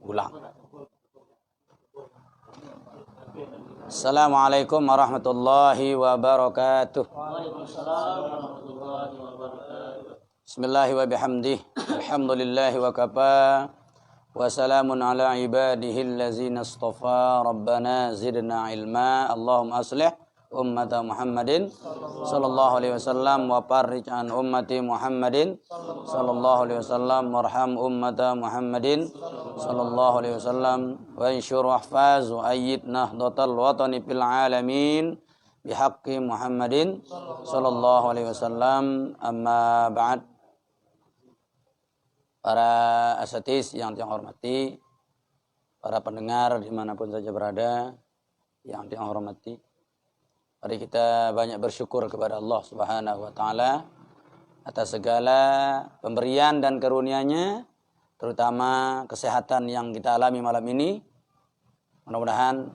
Ulang. Assalamualaikum warahmatullahi wabarakatuh. Bismillahi wa bihamdih. Alhamdulillahi wa kafa. Wa salamun ala ibadihi allazina astafa. Rabbana zidna ilma. Allahumma aslih ummata Muhammadin sallallahu alaihi wasallam wa farrij an ummati Muhammadin sallallahu alaihi wasallam warham ummata Muhammadin sallallahu alaihi wasallam wa insyur wahfaz wa ayyid nahdlatal watani fil alamin bihaqqi Muhammadin sallallahu alaihi wasallam. Amma ba'd. Para asatiz yang dihormati, para pendengar dimanapun saja berada yang dihormati, mari kita banyak bersyukur kepada Allah Subhanahu wa Ta'ala atas segala pemberian dan karunia-Nya, terutama kesehatan yang kita alami malam ini. Mudah-mudahan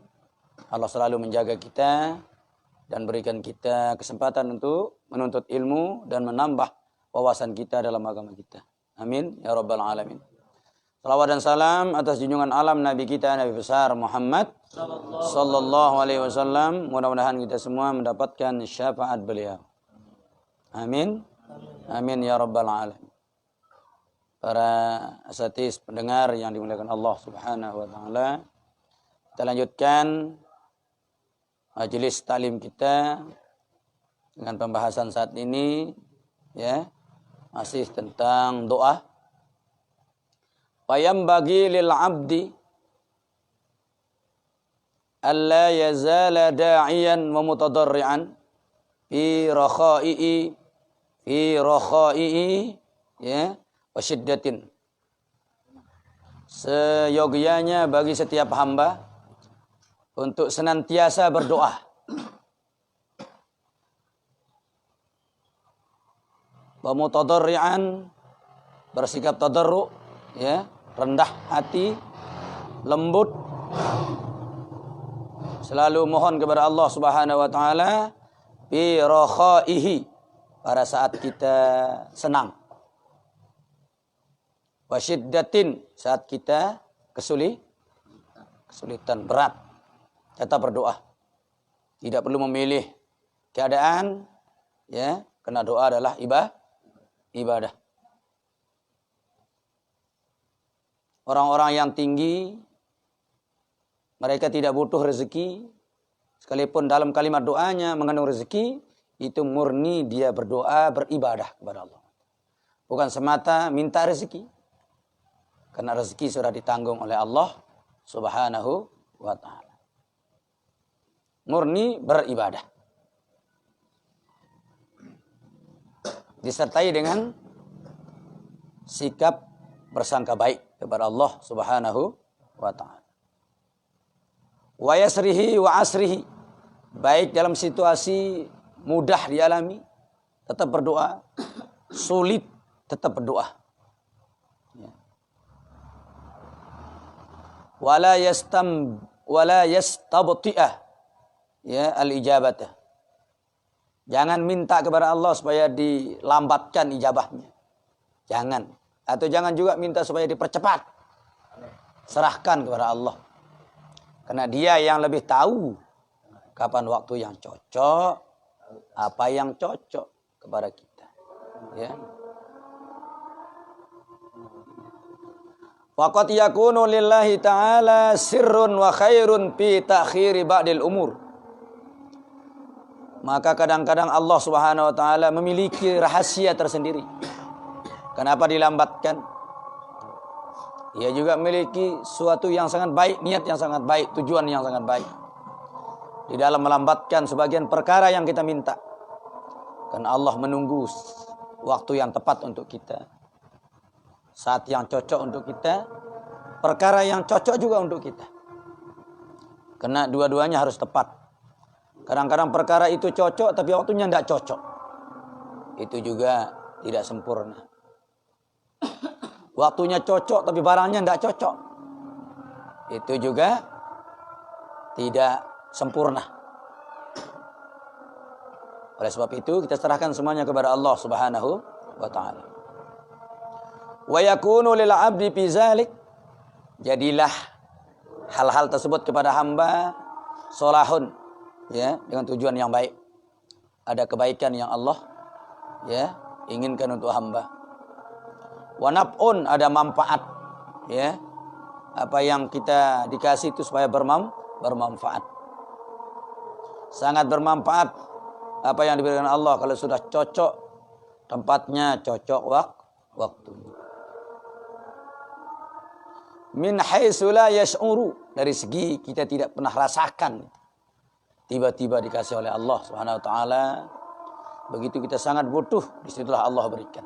Allah selalu menjaga kita dan berikan kita kesempatan untuk menuntut ilmu dan menambah wawasan kita dalam agama kita. Amin ya rabbal alamin. Salawat dan salam atas junjungan alam Nabi kita, Nabi besar Muhammad sallallahu alaihi wasallam. Mudah-mudahan kita semua mendapatkan syafaat beliau. Amin. Amin ya rabbal alamin. Para asatiz pendengar yang dimuliakan Allah Subhanahu wa taala, kita lanjutkan majelis talim kita dengan pembahasan saat ini, ya, masih tentang doa. Fayam bagi lil abdi alla yazala da'iyan wa mutadarri'an fi rakha'i ya wa syiddatin. Seyogyanya bagi setiap hamba untuk senantiasa berdoa, wa mutadarri'an, bersikap tadarru', ya, rendah hati, lembut, selalu mohon kepada Allah Subhanahu wa taala fi rakhaihi, pada saat kita senang, wa syiddatin, saat kita kesulitan berat, tetap berdoa. Tidak perlu memilih keadaan, ya, karena doa adalah ibadah. Orang-orang yang tinggi, mereka tidak butuh rezeki. Sekalipun dalam kalimat doanya mengandung rezeki, itu murni dia berdoa, beribadah kepada Allah. Bukan semata minta rezeki. Karena rezeki sudah ditanggung oleh Allah Subhanahu wa ta'ala. Murni beribadah. Disertai dengan sikap bersangka baik kepada Allah Subhanahu wa ta'ala. Wa yasrihi wa asrihi, baik dalam situasi mudah dialami, tetap berdoa, sulit tetap berdoa. Ya. Wala yastabti'ah, ya, al-ijabata. Jangan minta kepada Allah supaya dilambatkan ijabahnya. Jangan. Atau jangan juga minta supaya dipercepat. Serahkan kepada Allah. Karena dia yang lebih tahu kapan waktu yang cocok, apa yang cocok kepada kita. Ya. Waqad yakunu lillahi ta'ala sirrun wa khairun fi ta'khiri ba'dil umur. Maka kadang-kadang Allah Subhanahu wa ta'ala memiliki rahasia tersendiri. Kenapa dilambatkan? Ia juga memiliki suatu yang sangat baik, niat yang sangat baik, tujuan yang sangat baik di dalam melambatkan sebagian perkara yang kita minta. Karena Allah menunggu waktu yang tepat untuk kita, saat yang cocok untuk kita, perkara yang cocok juga untuk kita. Karena dua-duanya harus tepat. Kadang-kadang perkara itu cocok tapi waktunya tidak cocok. Itu juga tidak sempurna. Waktunya cocok tapi barangnya tidak cocok. Itu juga tidak sempurna. Oleh sebab itu kita serahkan semuanya kepada Allah Subhanahu wa ta'ala. Wa yakunu lil 'abdi fi zalik, jadilah hal-hal tersebut kepada hamba solahun, ya, dengan tujuan yang baik. Ada kebaikan yang Allah, ya, inginkan untuk hamba. Wa naf'un, ada manfaat, ya. Apa yang kita dikasih itu supaya bermanfaat. Sangat bermanfaat apa yang diberikan Allah kalau sudah cocok tempatnya, cocok waktu. Min haitsu la yash'uru, dari segi kita tidak pernah rasakan. Tiba-tiba dikasih oleh Allah Subhanahu wa taala. Begitu kita sangat butuh, disitulah Allah berikan.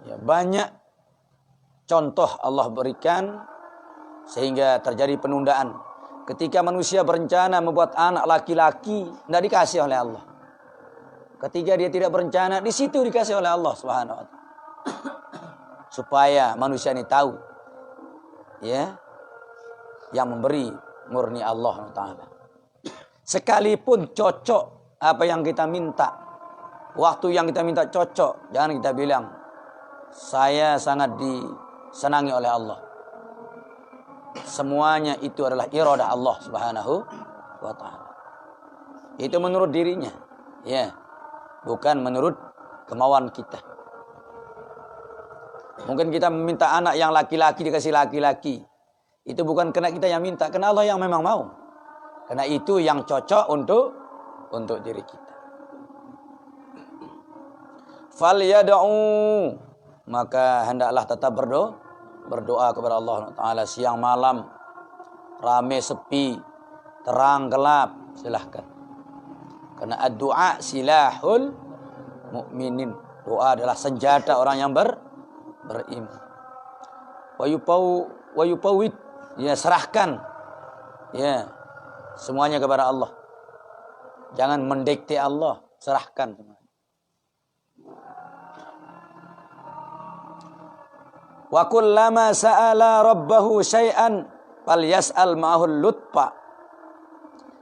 Ya, banyak contoh Allah berikan sehingga terjadi penundaan. Ketika manusia berencana membuat anak laki-laki, tidak dikasih oleh Allah. Ketika dia tidak berencana, di situ dikasih oleh Allah Subhanahu wa taala. Supaya manusia ini tahu, ya, yang memberi murni Allah Taala. Sekalipun cocok apa yang kita minta, waktu yang kita minta cocok, jangan kita bilang saya sangat disenangi oleh Allah. Semuanya itu adalah iradah Allah Subhanahu wa taala. Itu menurut dirinya, ya, bukan menurut kemauan kita. Mungkin kita meminta anak yang laki-laki dikasih laki-laki. Itu bukan karena kita yang minta, karena Allah yang memang mau. Karena itu yang cocok untuk diri kita. Falyad'u, maka hendaklah tetap berdoa kepada Allah Taala siang malam, rame sepi, terang gelap, silahkan. Karena ad-du'a silahul mu'minin. Doa adalah senjata orang yang beriman. Wa yupawid, ya, serahkan, ya, semuanya kepada Allah. Jangan mendikte Allah, serahkan semuanya. Wa kullama sa'ala rabbahu syai'an falyas'al ma'ahul lutfa.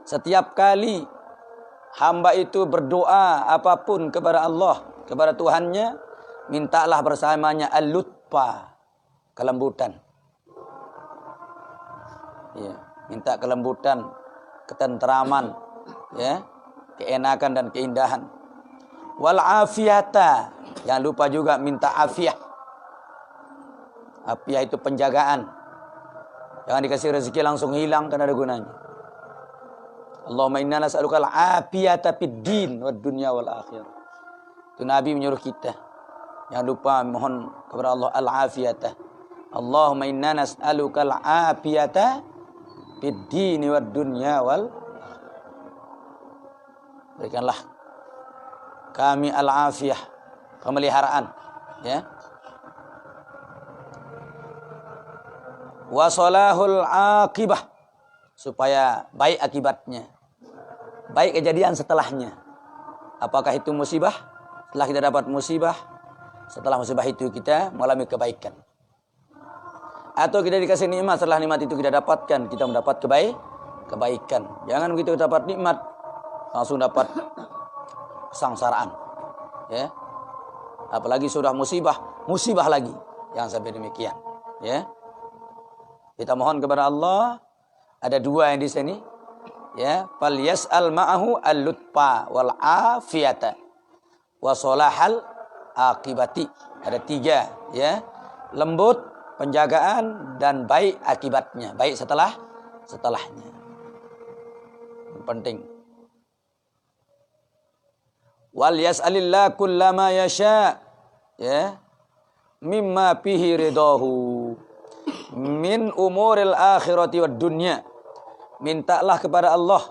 Setiap kali hamba itu berdoa apapun kepada Allah, kepada Tuhannya, mintalah bersamanya al-lutfa, kelembutan. Ya, minta kelembutan, ketenteraman, ya, keenakan dan keindahan. Wal afiyata, jangan lupa juga minta afiah. Afiah itu penjagaan. Jangan dikasih rezeki langsung hilang, kan ada gunanya. Allahumma inna nas'aluka al-afiyata fid din wad dunya wal akhirah. Itu Nabi menyuruh kita. Jangan lupa mohon kepada Allah al-afiyata. Allahumma inna nas'aluka al-afiyata fid dini wad dunya wal. Berikanlah kami al-afiyah, pemeliharaan, ya. Wa salahul aqibah, supaya baik akibatnya. Baik kejadian setelahnya. Apakah itu musibah? Setelah kita dapat musibah, setelah musibah itu kita mengalami kebaikan. Atau kita dikasih nikmat, setelah nikmat itu kita dapatkan, kita mendapat kebaikan. Jangan begitu dapat nikmat langsung dapat kesengsaraan, ya. Apalagi sudah musibah lagi. Jangan sampai demikian, ya. Kita mohon kepada Allah, ada dua yang di sini, ya. Fal yas'al ma'ahu al-lutfa wal afiyata wa salahal akibati. Ada tiga, ya. Lembut, penjagaan, dan baik akibatnya, baik setelahnya. Penting. Wal yas'alillah kullama yasha, ya, mimma fihi ridahu min umuril akhirati wad dunya. Mintalah kepada Allah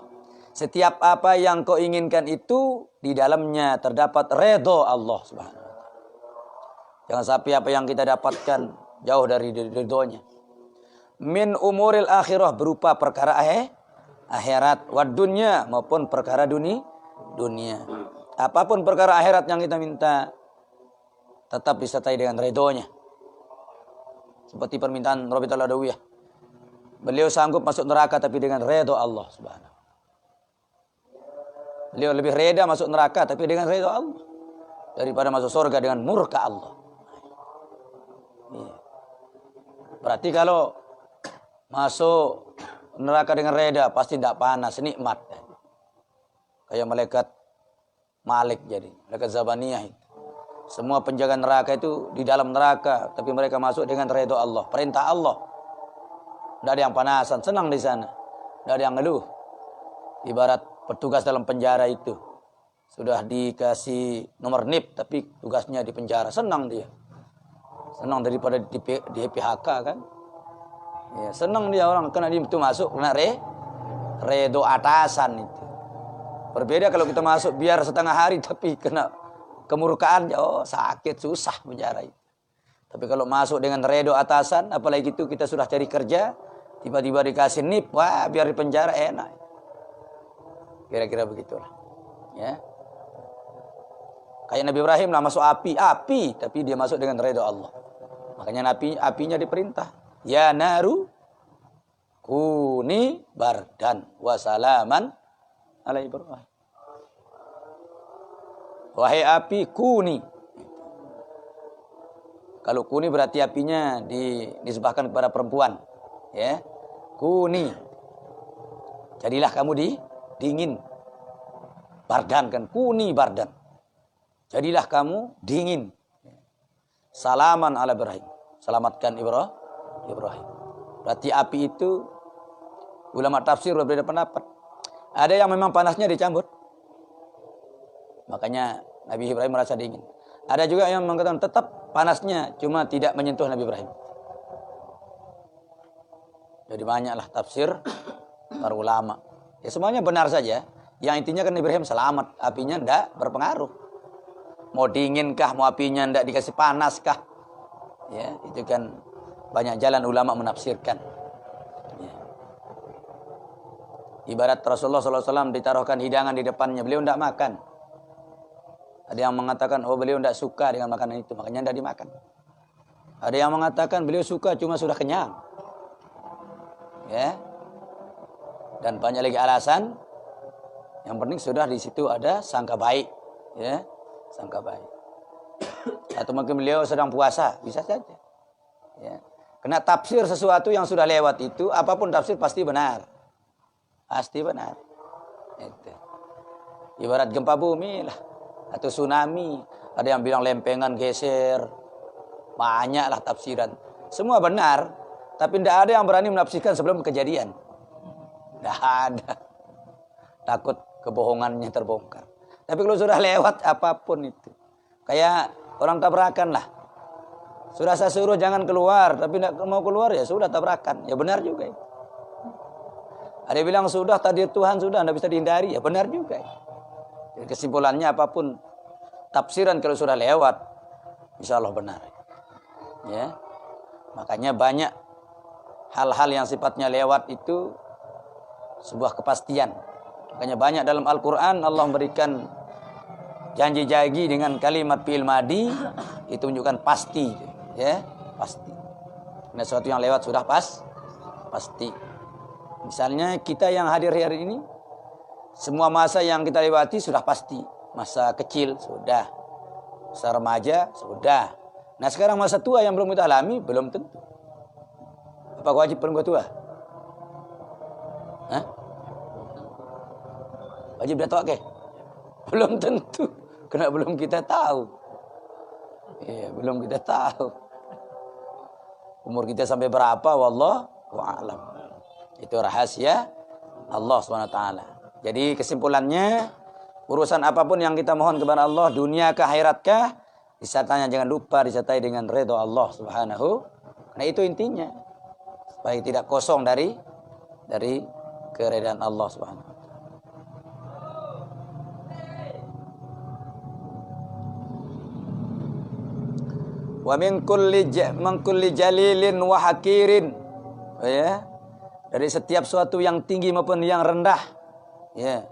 setiap apa yang kau inginkan itu di dalamnya terdapat redha Allah Subhanahu wa taala. Jangan sampai apa yang kita dapatkan jauh dari ridhonya. Min umuril akhirah, berupa perkara akhirat, wad dunya, maupun perkara dunia. Apapun perkara akhirat yang kita minta, tetap disertai dengan ridhonya. Seperti permintaan Rabi'atul Adawiyah. Beliau sanggup masuk neraka tapi dengan ridho Allah Subhanahu. Beliau lebih reda masuk neraka tapi dengan ridho Allah daripada masuk surga dengan murka Allah. Ya. Berarti kalau masuk neraka dengan reda pasti tidak panas, nikmat. Kayak malaikat Malik jadi, malaikat Zabaniyah itu. Semua penjaga neraka itu di dalam neraka, tapi mereka masuk dengan ridho Allah, perintah Allah. Tidak ada yang panasan, senang di sana. Tidak ada yang ngeluh. Ibarat petugas dalam penjara itu. Sudah dikasih nomor NIP, tapi tugasnya di penjara. Senang dia. Senang daripada di PHK kan. Ya, senang dia orang, karena dia itu masuk, kena ridho atasan itu. Berbeda kalau kita masuk biar setengah hari, tapi kena kemurkaan, oh sakit, susah penjara itu. Tapi kalau masuk dengan ridho atasan, apalagi itu kita sudah cari kerja, tiba-tiba dikasih NIP, wah biar di penjara enak. Kira-kira begitulah. Ya. Kayak Nabi Ibrahim lah masuk api, tapi dia masuk dengan ridho Allah. Makanya apinya diperintah. Ya naru kuni bardan wa salaman ala Ibrahim. Wahai api kuni. Kalau kuni berarti apinya disebahkan kepada perempuan. Ya. Kuni. Jadilah kamu dingin. Bardan kan. Kuni bardan. Jadilah kamu dingin. Salaman ala Ibrahim. Selamatkan Ibrahim. Berarti api itu ulama tafsir berbeda pendapat. Ada yang memang panasnya dicambut. Makanya Nabi Ibrahim merasa dingin. Ada juga yang mengatakan tetap panasnya, cuma tidak menyentuh Nabi Ibrahim. Jadi banyaklah tafsir para ulama. Ya semuanya benar saja. Yang intinya kan Nabi Ibrahim selamat, apinya tidak berpengaruh. Mau dinginkah, mau apinya tidak dikasih panaskah? Ya, itu kan banyak jalan ulama menafsirkan. Ya. Ibarat Rasulullah SAW ditaruhkan hidangan di depannya, beliau tidak makan. Ada yang mengatakan, oh beliau tidak suka dengan makanan itu, makanya tidak dimakan. Ada yang mengatakan beliau suka cuma sudah kenyang. Ya. Dan banyak lagi alasan. Yang penting sudah di situ ada sangka baik. Ya, sangka baik. Atau mungkin beliau sedang puasa, bisa saja. Ya. Kena tafsir sesuatu yang sudah lewat itu, apapun tafsir pasti benar. Pasti benar. Itu. Ibarat gempa bumi lah. Atau tsunami, ada yang bilang lempengan geser, banyaklah tafsiran. Semua benar, tapi tidak ada yang berani menafsirkan sebelum kejadian. Tidak ada. Takut kebohongannya terbongkar. Tapi kalau sudah lewat apapun itu, kayak orang tabrakan lah. Sudah saya suruh jangan keluar, tapi tidak mau keluar ya sudah tabrakan. Ya benar juga. Ada yang bilang sudah takdir Tuhan sudah tidak bisa dihindari, ya benar juga. Jadi kesimpulannya apapun tafsiran kalau sudah lewat, insya Allah benar. Ya, makanya banyak hal-hal yang sifatnya lewat itu sebuah kepastian. Makanya banyak dalam Al-Quran Allah memberikan janji-janji dengan kalimat fi'il madi, itu menunjukkan pasti, ya pasti. Karena sesuatu yang lewat sudah pasti. Misalnya kita yang hadir hari ini. Semua masa yang kita lewati sudah pasti. Masa kecil sudah. Masa remaja sudah. Nah sekarang masa tua yang belum kita alami belum tentu. Apa wajib perempuan tua? Hah? Wajib dah tua ke? Belum tentu. Karena belum kita tahu. Iya, belum kita tahu. Umur kita sampai berapa? Wallahu a'lam. Itu rahasia Allah SWT. Jadi kesimpulannya, urusan apapun yang kita mohon kepada Allah, dunia kah, akhirat kah, disertanya jangan lupa disertai dengan ridho Allah Subhanahu. Nah itu intinya, supaya tidak kosong dari keridhaan Allah Subhanahu. Wa min kulli jalilin wa hakirin. Ya. Dari setiap suatu yang tinggi maupun yang rendah. Ya,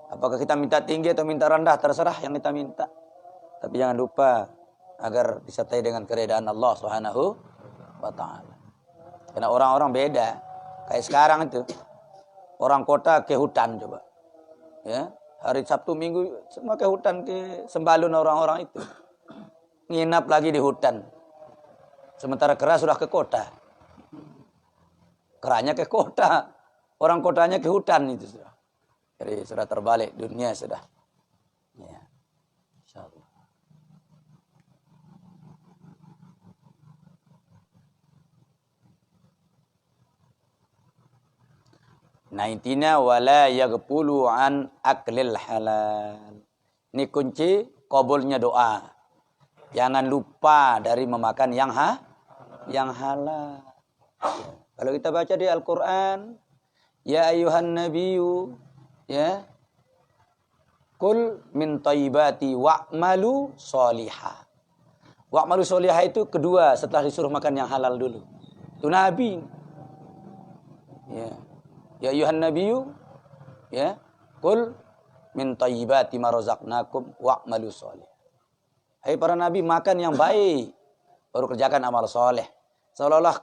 apakah kita minta tinggi atau minta rendah terserah yang kita minta. Tapi jangan lupa agar disertai dengan keridhaan Allah Subhanahu wa taala. Karena orang-orang beda. Kayak sekarang itu orang kota ke hutan coba. Ya, hari Sabtu Minggu semua ke hutan, ke sembalun orang-orang itu. Nginap lagi di hutan. Sementara keras sudah ke kota. Keranya ke kota. Orang kotanya ke hutan itu sudah. Jadi sudah terbalik dunia sudah. Ya. Insyaallah. Nah intinya wala yaghfulu an aklil halal. Ini kunci kabulnya doa. Jangan lupa dari memakan yang halal. Kalau kita baca di Al-Qur'an, ya ayuhan nabiyyu, ya, kul min thayyibati wa'malu sholihah. Wa'malu sholihah itu kedua setelah disuruh makan yang halal dulu. Itu Nabi. Ya. Ya ayuhan nabiyyu, ya, kul min thayyibati ma razaqnakum wa'malu sholih. Hai para nabi, makan yang baik baru kerjakan amal soleh. Seolah-olah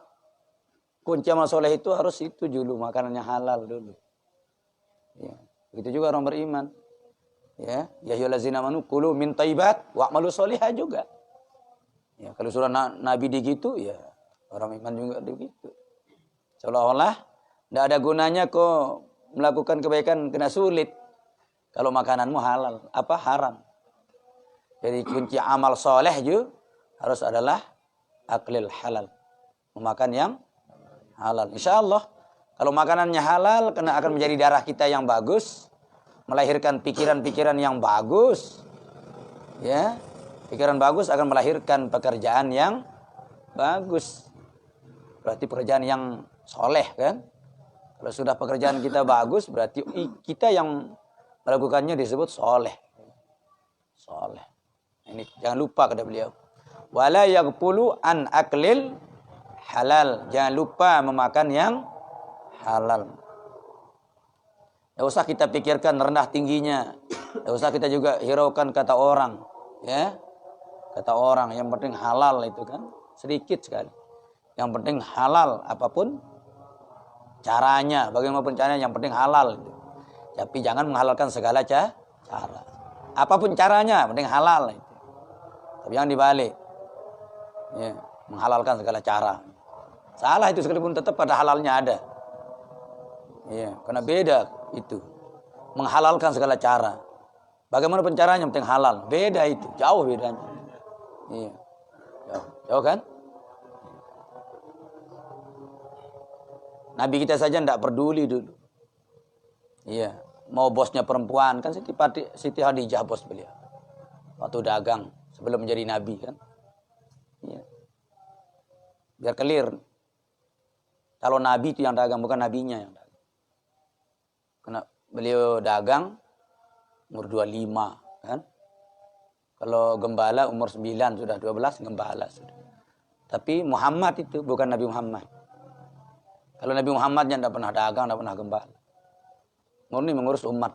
kunci amal soleh itu harus itu dulu, makanannya halal dulu. Ya, begitu juga orang beriman. Ya, ya ayyuhallazina amanu kulu min thayyibat wa'malu sholihah juga. Ya, kalau surah nabi digitu, ya orang iman juga begitu. Seolah-olah tidak ada gunanya kok melakukan kebaikan kena sulit. Kalau makananmu halal, apa haram. Jadi kunci amal soleh juga harus adalah aklil halal. Memakan yang halal. Insya Allah kalau makanannya halal, kena akan menjadi darah kita yang bagus. Melahirkan pikiran-pikiran yang bagus. Ya, pikiran bagus akan melahirkan pekerjaan yang bagus. Berarti pekerjaan yang soleh kan. Kalau sudah pekerjaan kita bagus, berarti kita yang melakukannya disebut soleh. Soleh. Ini jangan lupa kata beliau. Wala yaghfulu an aklil halal. Jangan lupa memakan yang halal. Tidak usah kita pikirkan rendah tingginya. Tidak usah kita juga hiraukan kata orang. Ya, kata orang. Yang penting halal itu kan sedikit sekali. Yang penting halal apapun caranya, bagaimanapun caranya, yang penting halal. Tapi jangan menghalalkan segala cara. Apapun caranya, penting halal. Tapi jangan dibalik. Ya, menghalalkan segala cara. Salah itu sekalipun tetap pada halalnya ada. Ya, karena beda itu. Menghalalkan segala cara. Bagaimanapun caranya, penting halal. Beda itu, jauh bedanya. Iya. Jauh kan? Nabi kita saja tidak peduli dulu. Iya, mau bosnya perempuan kan Siti Hadijah bos beliau. Waktu dagang sebelum menjadi nabi kan. Iya. Biar clear. Kalau nabi itu yang dagang, bukan nabinya yang dagang. Karena beliau dagang umur 25 kan. Kalau gembala umur 9 sudah 12 gembala sudah. Tapi Muhammad itu bukan Nabi Muhammad. Kalau Nabi Muhammad yang tidak pernah dagang, tidak pernah gembala. Murni mengurus umat.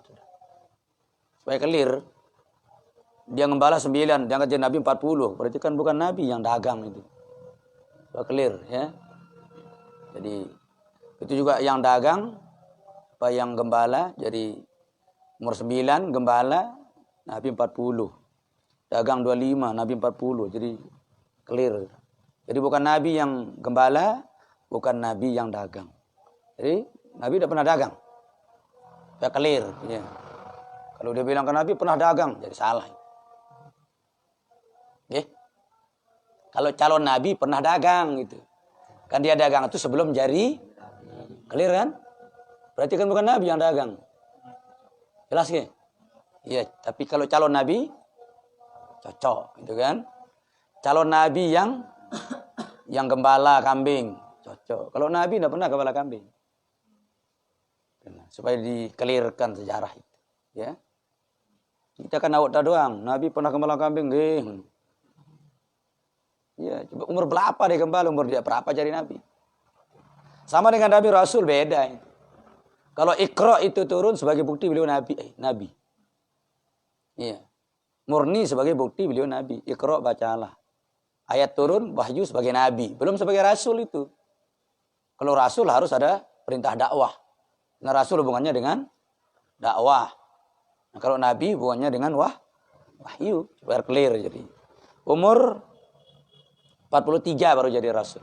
Supaya clear. Dia gembala 9, dia angkat jadi Nabi 40. Berarti kan bukan Nabi yang dagang itu. Supaya clear ya. Jadi itu juga yang dagang, apa yang gembala, jadi umur 9 gembala, Nabi 40. Dagang 25, Nabi 40. Jadi clear. Jadi bukan Nabi yang gembala, bukan Nabi yang dagang. Jadi Nabi tidak pernah dagang. Ya clear. Ya. Kalau dia bilang ke Nabi pernah dagang, jadi salah. Ya. Kalau calon Nabi pernah dagang gitu. Kan dia dagang itu sebelum jadi. Clear kan? Berarti kan bukan Nabi yang dagang. Jelas ya? Iya, tapi kalau calon Nabi cocok gitu kan. Calon Nabi yang gembala kambing cocok. Kalau Nabi tidak pernah gembala kambing. Supaya dikelirkan sejarah itu. Ya. Kita kan awak doang. Nabi pernah gembala kambing. Ya, coba umur berapa dia gembala? Umur dia berapa jadi Nabi? Sama dengan Nabi Rasul beda. Kalau Iqra itu turun sebagai bukti beliau Nabi. Iya. Murni sebagai bukti beliau Nabi. Iqra bacalah. Ayat turun, wahyu sebagai Nabi. Belum sebagai Rasul itu. Kalau Rasul harus ada perintah dakwah. Nah Rasul hubungannya dengan dakwah. Nah kalau Nabi hubungannya dengan wahyu. Biar clear jadi. Umur 43 baru jadi Rasul.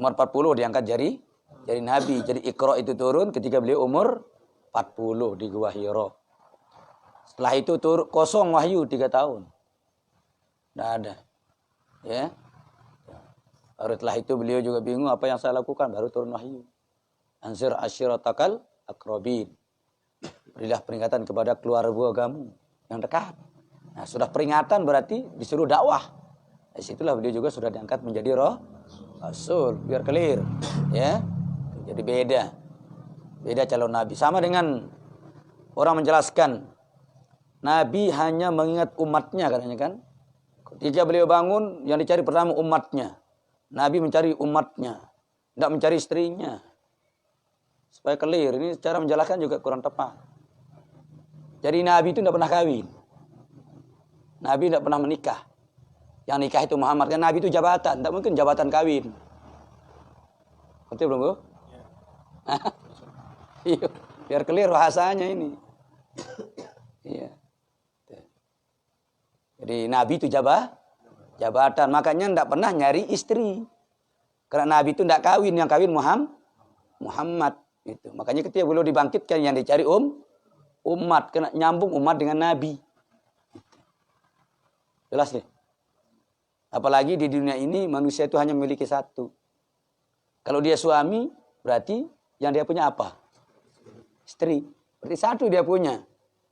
Umur 40 diangkat jadi nabi. Jadi Iqra itu turun ketika beliau umur 40 di Gua Hira. Setelah itu kosong wahyu 3 tahun. Tidak ada. Ya. Baru setelah itu beliau juga bingung apa yang saya lakukan. Baru turun wahyu. Anzir asyiratakal akrabin. Berilah peringatan kepada keluargamu yang dekat. Nah, sudah peringatan berarti disuruh dakwah. Dari situlah beliau juga sudah diangkat menjadi rasul. Biar clear. Ya. Jadi beda. Beda calon nabi. Sama dengan orang menjelaskan. Nabi hanya mengingat umatnya katanya kan. Ketika beliau bangun, yang dicari pertama umatnya. Nabi mencari umatnya. Tidak mencari istrinya. Supaya clear. Ini cara menjelaskan juga kurang tepat. Jadi Nabi itu tidak pernah kawin. Nabi tidak pernah menikah. Yang nikah itu Muhammad. Kan Nabi itu jabatan. Tidak mungkin jabatan kawin. Ngerti belum, Bu? Iya. Biar clear bahasanya ini. Iya. Jadi Nabi itu jabatan. Makanya tidak pernah nyari istri. Karena Nabi itu tidak kawin. Yang kawin Muhammad. Itu. Makanya ketika beliau dibangkitkan yang dicari umat. Kena nyambung umat dengan Nabi. Jelas nih. Apalagi di dunia ini manusia itu hanya memiliki satu. Kalau dia suami berarti yang dia punya apa? Istri. Berarti satu dia punya.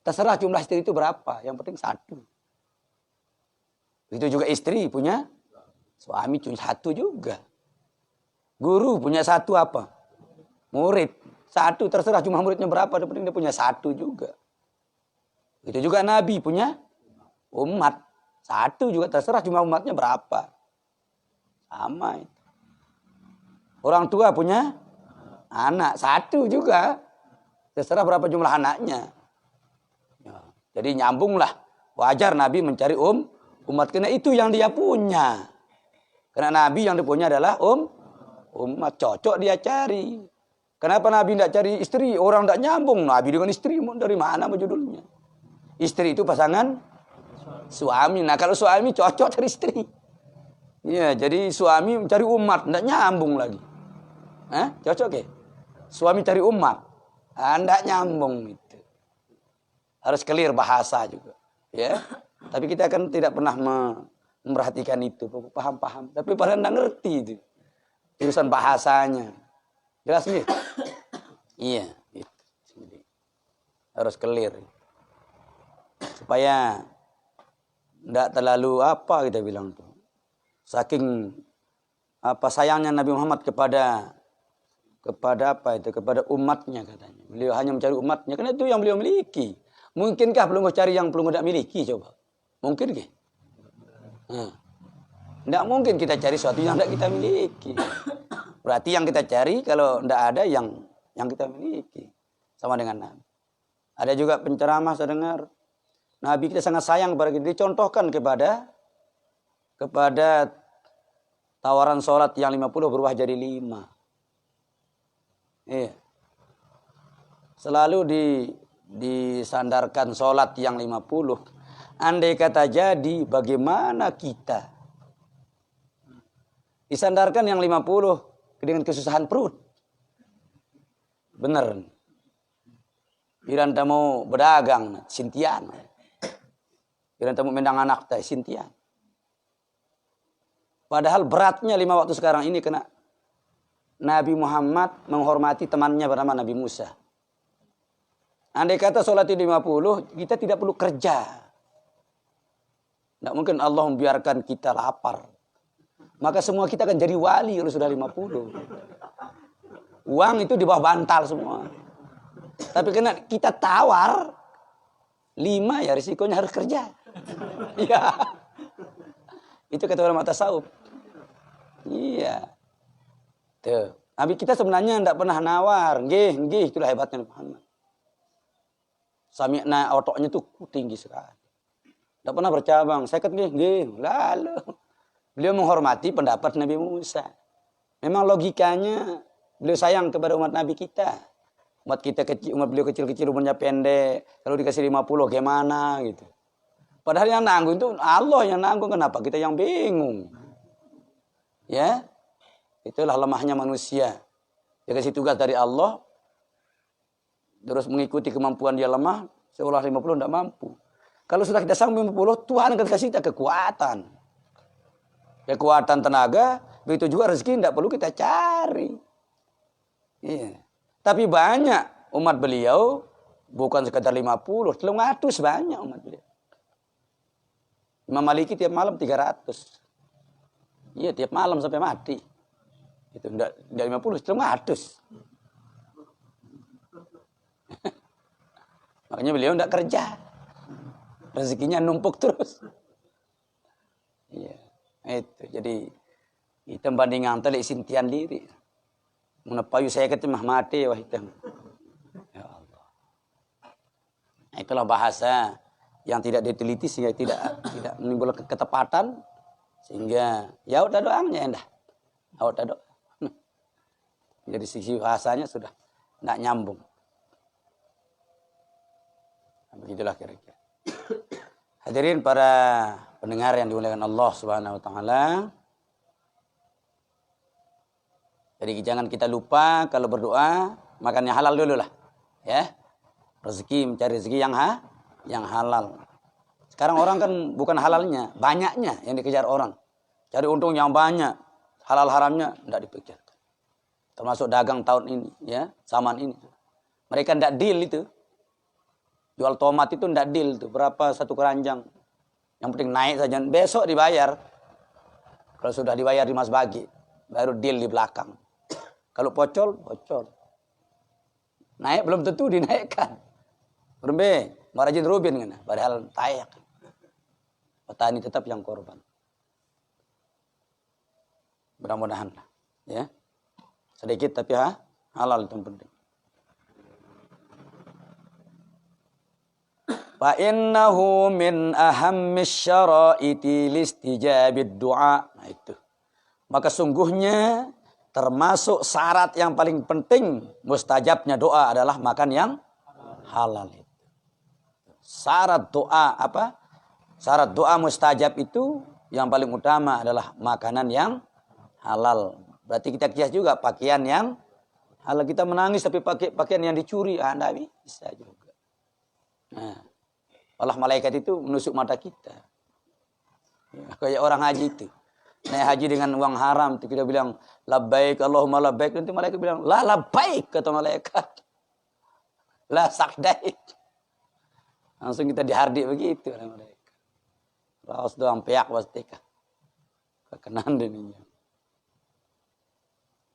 Terserah jumlah istri itu berapa. Yang penting satu. Itu juga istri punya suami cuma satu juga. Guru punya satu apa? Murid. Satu terserah jumlah muridnya berapa. Yang penting dia punya satu juga. Itu juga Nabi punya umat. Satu juga terserah jumlah umatnya berapa. Sama itu. Orang tua punya anak. Satu juga. Terserah berapa jumlah anaknya. Jadi nyambunglah. Wajar Nabi mencari umat, karena itu yang dia punya. Karena Nabi yang dia punya adalah umat. Cocok dia cari. Kenapa Nabi tidak cari istri? Orang tidak nyambung. Nabi dengan istri dari mana judulnya? Istri itu pasangan suami. Nah kalau suami cocok cari istri. Ya, jadi suami mencari umat. Tidak nyambung lagi. Cocok ya? Suami cari umat. Tidak nyambung. Gitu. Harus clear bahasa juga. Ya. Tapi kita kan tidak pernah memperhatikan itu. Paham-paham. Tapi padahal tidak ngerti itu. Urusan bahasanya. Jelas nih? Iya. Gitu. Harus clear. Supaya tidak terlalu apa kita bilang tuh. Saking apa sayangnya Nabi Muhammad kepada apa itu? Kepada umatnya katanya. Beliau hanya mencari umatnya. Karena itu yang beliau miliki. Mungkinkah belum cari yang belum tidak miliki coba? Mungkin ke? Tidak mungkin kita cari sesuatu yang tidak kita miliki. Berarti yang kita cari kalau tidak ada yang kita miliki. Sama dengan Nabi. Ada juga penceramah saya dengar. Nabi kita sangat sayang kepada kita. Dicontohkan kepada tawaran sholat yang 50 berubah jadi 5. Iya. Selalu disandarkan sholat yang 50. Andai kata jadi, bagaimana kita? Disandarkan yang 50 dengan kesusahan perut. Benar. Iranta mau berdagang, sintian. Iranta mau mendang anak, sintian. Padahal beratnya 5 waktu sekarang ini kena Nabi Muhammad menghormati temannya bernama Nabi Musa. Andai kata sholat 50, kita tidak perlu kerja. Tidak mungkin Allah membiarkan kita lapar. Maka semua kita akan jadi wali kalau sudah 50. Uang itu di bawah bantal semua. Tapi karena kita tawar 5 ya risikonya harus kerja. Iya. Itu kata ulama tasawuf. Iya. Tuh. Nabi kita sebenarnya tidak pernah nawar. Nggih, itulah hebatnya Muhammad. Sami'na otoknya tuh tinggi sekali. Tidak pernah bercabang. Saya nggih. Lalu beliau menghormati pendapat Nabi Musa. Memang logikanya beliau sayang kepada umat Nabi kita. Umat kita kecil, umat beliau kecil-kecil, umurnya pendek. Kalau dikasih 50 gimana gitu. Padahal yang nanggung itu Allah yang nanggung. Kenapa kita yang bingung? Ya. Itulah lemahnya manusia. Dia kasih tugas dari Allah, terus mengikuti kemampuan dia lemah, seolah 50 tidak mampu. Kalau sudah kita sanggup 50, Tuhan akan kasih kita kekuatan. Kekuatan tenaga, begitu juga rezeki tidak perlu kita cari. Iya. Tapi banyak umat beliau, bukan sekedar 50, 300 banyak umat beliau. Imam Maliki tiap malam 300. Iya, tiap malam sampai mati. Itu enggak 50, 300. Makanya beliau enggak kerja. Rezekinya numpuk terus. Iya, itu. Jadi kita bandingan telik sintian diri. Menepayu saya ketemah mati wah itu. Ya Allah. Itulah bahasa yang tidak diteliti sehingga tidak menimbulkan ketepatan, sehingga ya udah doangnya endah. Ya udah doa. Jadi sisi bahasanya sudah tidak nyambung. Begitulah kira-kira. Hadirin para pendengar yang dimuliakan Allah Subhanahu wa taala. Jadi jangan kita lupa kalau berdoa makan yang halal dulu lah. Ya. Rezeki, mencari rezeki yang halal. Sekarang orang kan bukan halalnya, banyaknya yang dikejar orang. Cari untung yang banyak, halal haramnya tidak dipikirkan. Termasuk dagang tahun ini, ya, zaman ini. Mereka tidak deal itu. Jual tomat itu tidak deal itu. Berapa satu keranjang. Yang penting naik saja. Besok dibayar. Kalau sudah dibayar Dimas bagi. Baru deal di belakang. Kalau pocol. Naik belum tentu dinaikkan. Berembe, marajin rubin kan. Padahal tayak. Petani tetap yang korban. Mudah-mudahan. Ya. Sedikit tapi halal itu yang penting. Fa innahu min ahammis syara'iti listijabid du'a. Nah itu. Maka sungguhnya termasuk syarat yang paling penting mustajabnya doa adalah makan yang halal itu. Syarat doa apa? Syarat doa mustajab itu yang paling utama adalah makanan yang halal. Berarti kita kias juga pakaian yang halal. Kita menangis tapi pakai pakaian yang dicuri, tidak bisa juga. Nah, Allah malaikat itu menusuk mata kita. Ya, kayak orang haji itu. Naik haji dengan uang haram, itu kita bilang labbaik Allahumma labbaik, nanti malaikat bilang la labbaik, kata malaikat. La sakdaik. Langsung kita dihardik begitu oleh malaikat. Raos doang peak wastika. Kekenan dininya.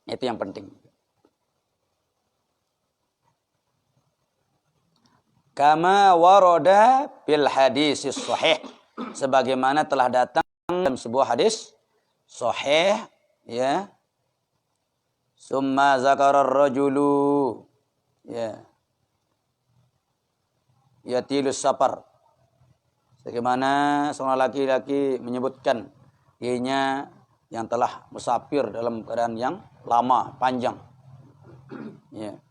Itu yang penting. Kama warada bil hadis sahih, sebagaimana telah datang dalam sebuah hadis sahih, ya. Summa zakara ar-rajulu, ya. Yatilus safar. Sebagaimana seorang laki-laki menyebutkan dirinya yang telah musafir dalam keadaan yang lama, panjang. Ya.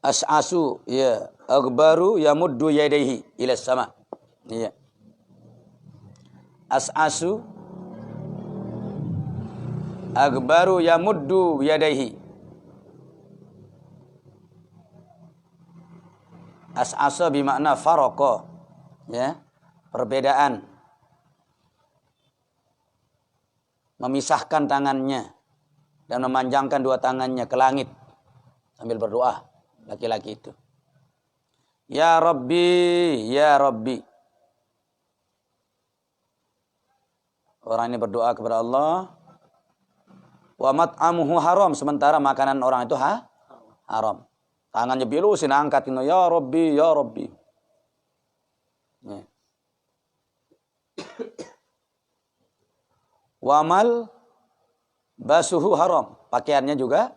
As'asu, ya, akbaru yamuddu yadayhi ila sama. Ya. As'asu akbaru yamuddu yadayhi. As'asa bermakna farqa, ya, perbedaan, memisahkan tangannya dan memanjangkan dua tangannya ke langit sambil berdoa laki-laki itu. Ya Rabbi, ya Rabbi. Orang ini berdoa kepada Allah. Wa mat'amuhu haram, sementara makanan orang itu haram. Tangannya bilusin, angkat ini, ya Rabbi, ya Rabbi. Ya. Wamal basuhu haram, pakaiannya juga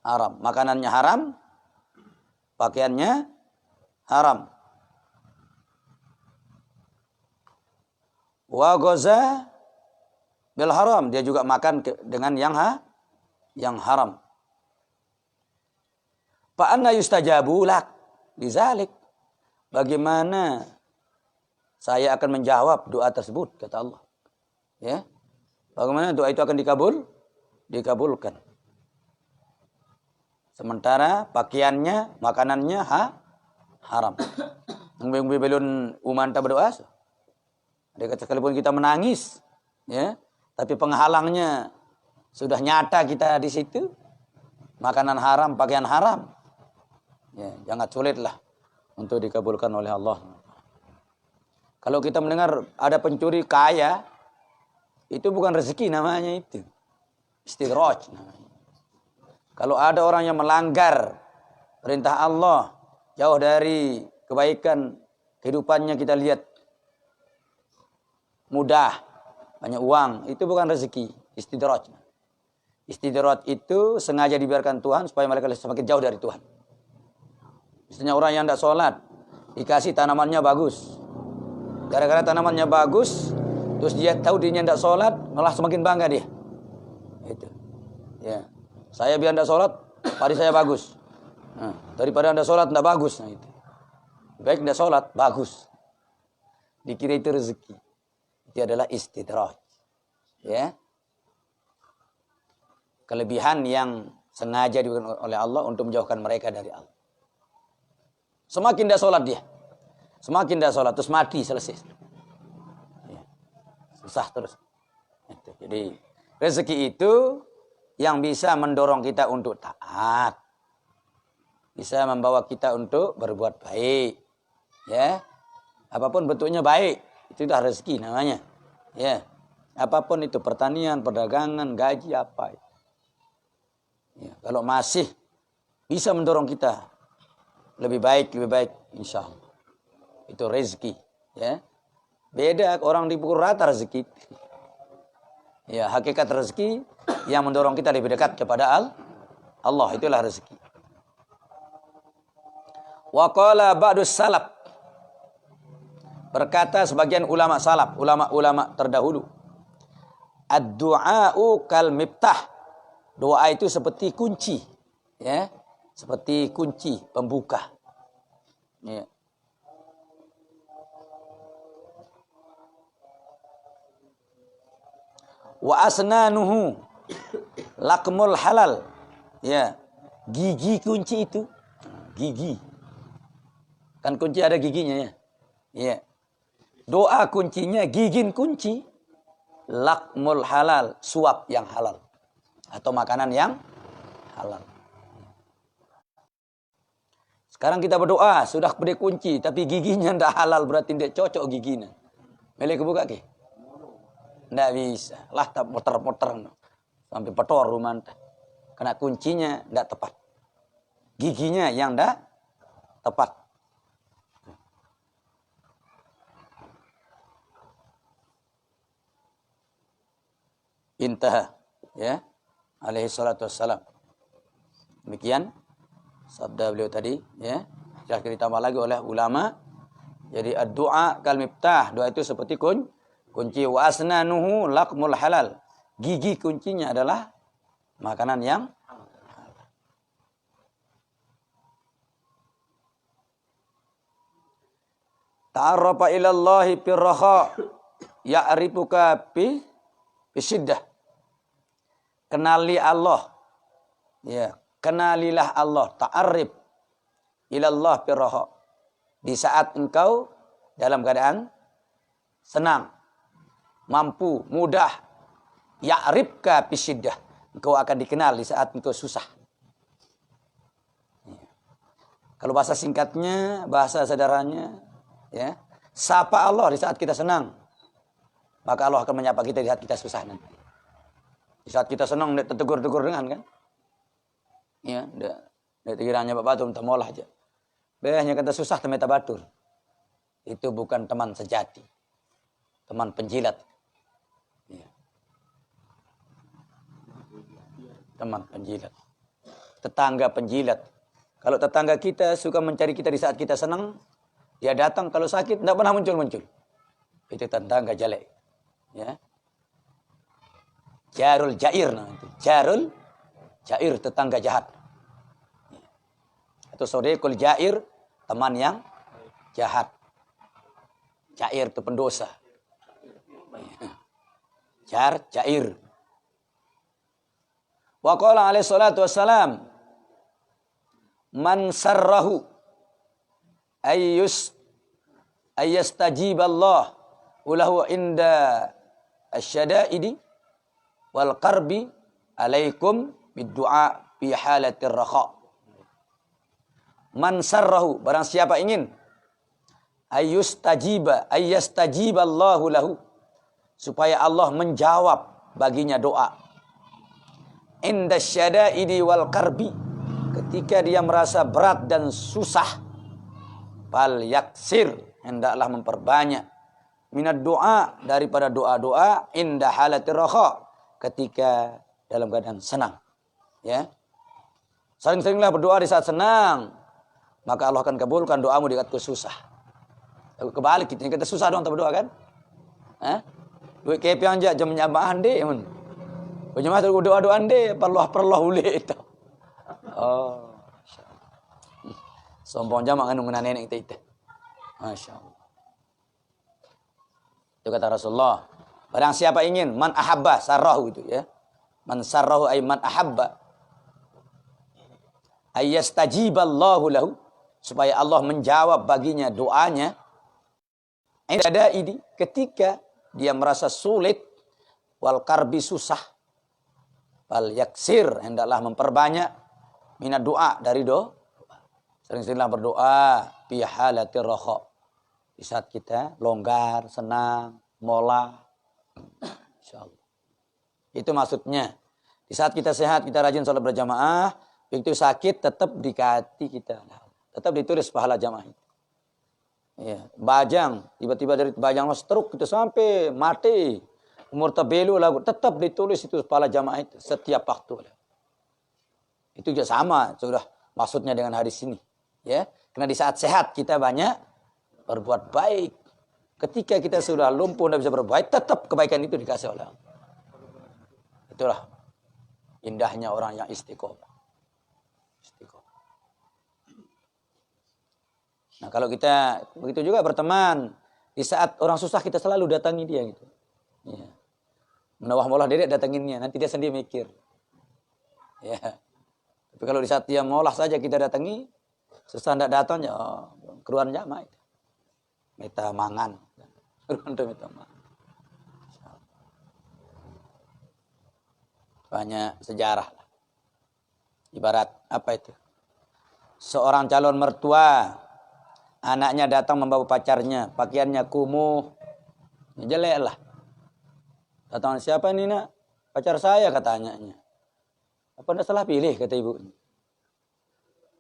haram. Makanannya haram, pakaiannya haram. Wa goza bil haram, dia juga makan dengan yang haram. Fa anna yustajabu lak bizalik. Bagaimana saya akan menjawab doa tersebut, kata Allah. Ya. Bagaimana doa itu akan dikabulkan. Sementara pakaiannya, makanannya haram. Belum umanta berdoa. Dia kata sekalipun kita menangis, ya, tapi penghalangnya sudah nyata kita di situ. Makanan haram, pakaian haram. Ya, jangan sulitlah untuk dikabulkan oleh Allah. Kalau kita mendengar ada pencuri kaya, itu bukan rezeki namanya itu. Istidraj namanya. Kalau ada orang yang melanggar perintah Allah, jauh dari kebaikan kehidupannya kita lihat mudah, banyak uang, itu bukan rezeki, istidraj. Istidraj itu sengaja dibiarkan Tuhan supaya mereka semakin jauh dari Tuhan. Misalnya orang yang tidak sholat, dikasih tanamannya bagus. Gara-gara tanamannya bagus, terus dia tahu dirinya tidak sholat, malah semakin bangga dia. Itu. Ya. Saya biar tidak sholat, padi saya bagus. Nah, daripada tidak sholat, tidak bagus. Nah, itu. Baik tidak sholat, bagus. Dikira itu rezeki. Itu adalah istidraj. Ya. Kelebihan yang sengaja diberikan oleh Allah untuk menjauhkan mereka dari Allah. Semakin tidak sholat dia. Semakin tidak sholat, terus mati, selesai. Ya. Susah terus. Itu. Jadi rezeki itu yang bisa mendorong kita untuk taat. Bisa membawa kita untuk berbuat baik. Ya. Apapun bentuknya baik. Itu dah rezeki namanya. Ya. Apapun itu, pertanian, perdagangan, gaji, apa. Ya. Kalau masih bisa mendorong kita lebih baik, insya Allah. Itu rezeki. Ya. Beda orang dipukul rata rezeki. Ya, hakikat rezeki yang mendorong kita lebih dekat kepada Allah, itulah rezeki. Wa qala ba'dus salaf. Berkata sebagian ulama salaf, ulama-ulama terdahulu. Ad-du'a'u kal miftah. Doa itu seperti kunci, ya. Seperti kunci pembuka. Ya. Wa asnanuhu lakmul halal. Ya. Gigi kunci itu. Gigi. Kan kunci ada giginya ya. Ya. Doa kuncinya, gigin kunci. Lakmul halal, suap yang halal. Atau makanan yang halal. Sekarang kita berdoa, sudah beri kunci, tapi giginya tidak halal, berarti tidak cocok giginya. Boleh kebuka ke? Tidak bisa. Lah tak muter-muter. Sampai petor rumah. Karena kuncinya tidak tepat. Giginya yang tidak tepat. Intah. Ya. Alaihi salatu wassalam. Demikian sabda beliau tadi. Ya. Sudah ditambah lagi oleh ulama. Jadi ad-du'a kal miftah. Doa itu seperti kunci. Wa asnanuhu lakmul halal. Gigi kuncinya adalah makanan yang halal. Ta'arrafa ilallahi pirraha ya'rifuka bisyiddah. Kenali Allah. Ya, kenalilah Allah. Ta'arrif ilallah pirraha. Di saat engkau dalam keadaan senang, mampu, mudah, ya'rifka bisyiddah. Engkau akan dikenal di saat engkau susah. Ya. Kalau bahasa singkatnya, bahasa sederhananya, ya, sapa Allah di saat kita senang, maka Allah akan menyapa kita di saat kita susah nanti. Di saat kita senang, tidak tertegur-tegur dengan kan? Ya, tidak kiranya Pak Batur minta molah aja. Hanya kata susah temeta batur. Itu bukan teman sejati. Teman penjilat. Ya. Teman penjilat. Tetangga penjilat. Kalau tetangga kita suka mencari kita di saat kita senang, dia datang, kalau sakit tidak pernah muncul-muncul. Itu tetangga jelek. Ya. Jarul jair nanti. Jarul jair, tetangga jahat. Atau sodekul jair, teman yang jahat. Cair itu pendosa. Jar, cair. Wa qala alaihi salatu wassalam, man sarrahu ayyastajiballah ulahu inda asyada'idi wal qarbi alaikum biddu'a fi halatir rakha. Man sarrahu, barang siapa ingin ayyastajiballahu lahu, supaya Allah menjawab baginya doa. Inda syada'idi wal karbi, ketika dia merasa berat dan susah, fal yaksir, hendaklah memperbanyak minat doa, daripada doa-doa, inda halatir rakha, ketika dalam keadaan senang. Ya, sering-seringlah berdoa di saat senang, maka Allah akan kabulkan doamu di saat susah. Kebalik kita susah dong berdoa kan? Duit kepiang aja jam nyambahan deh, mun. Bagaimana doa-doa deh, perlu boleh itu. Oh, sombong jamak kan nunggu nenek kita. Masya Allah. Itu kata Rasulullah. Barang siapa ingin, man ahabba sarrahu itu ya. Man sarrahu ay man ahabba ayyastajiballahu lahu, supaya Allah menjawab baginya doanya. Ada ini ketika dia merasa sulit, wal karbi susah, fal yaksir, hendaklah memperbanyak minat doa, dari doa. Sering-seringlah berdoa fi halatir rakha, di saat kita longgar, senang, mola. Insyaallah. Itu maksudnya. Di saat kita sehat, kita rajin salat berjamaah, begitu sakit tetap dikati kita. Tetap ditulis pahala jamaah itu. Ya, bajang, tiba-tiba dari bajang stroke itu sampai mati, umur tabelu lagu, tetap ditulis itu pahala jamaah itu setiap waktu. Itu juga sama, sudah maksudnya dengan hadis ini. Ya, karena di saat sehat kita banyak berbuat baik. Ketika kita sudah lumpuh dan bisa berbuat baik, tetap kebaikan itu dikasih oleh Allah. Itulah indahnya orang yang istiqomah. Nah, kalau kita begitu juga berteman, di saat orang susah kita selalu datangi dia gitu. Ya. Menawah-maulah dedek datanginnya, nanti dia sendiri mikir. Ya. Tapi kalau di saat dia maulah saja kita datangi, susah tidak datang ya, keluar jamaah itu. Meta mangan. Meta mangan. Banyak sejarah. Ibarat apa itu? Seorang calon mertua, anaknya datang membawa pacarnya, pakaiannya kumuh, jelek lah. Datang, siapa ini nak? Pacar saya, kata anaknya. Apa anda salah pilih, kata ibunya.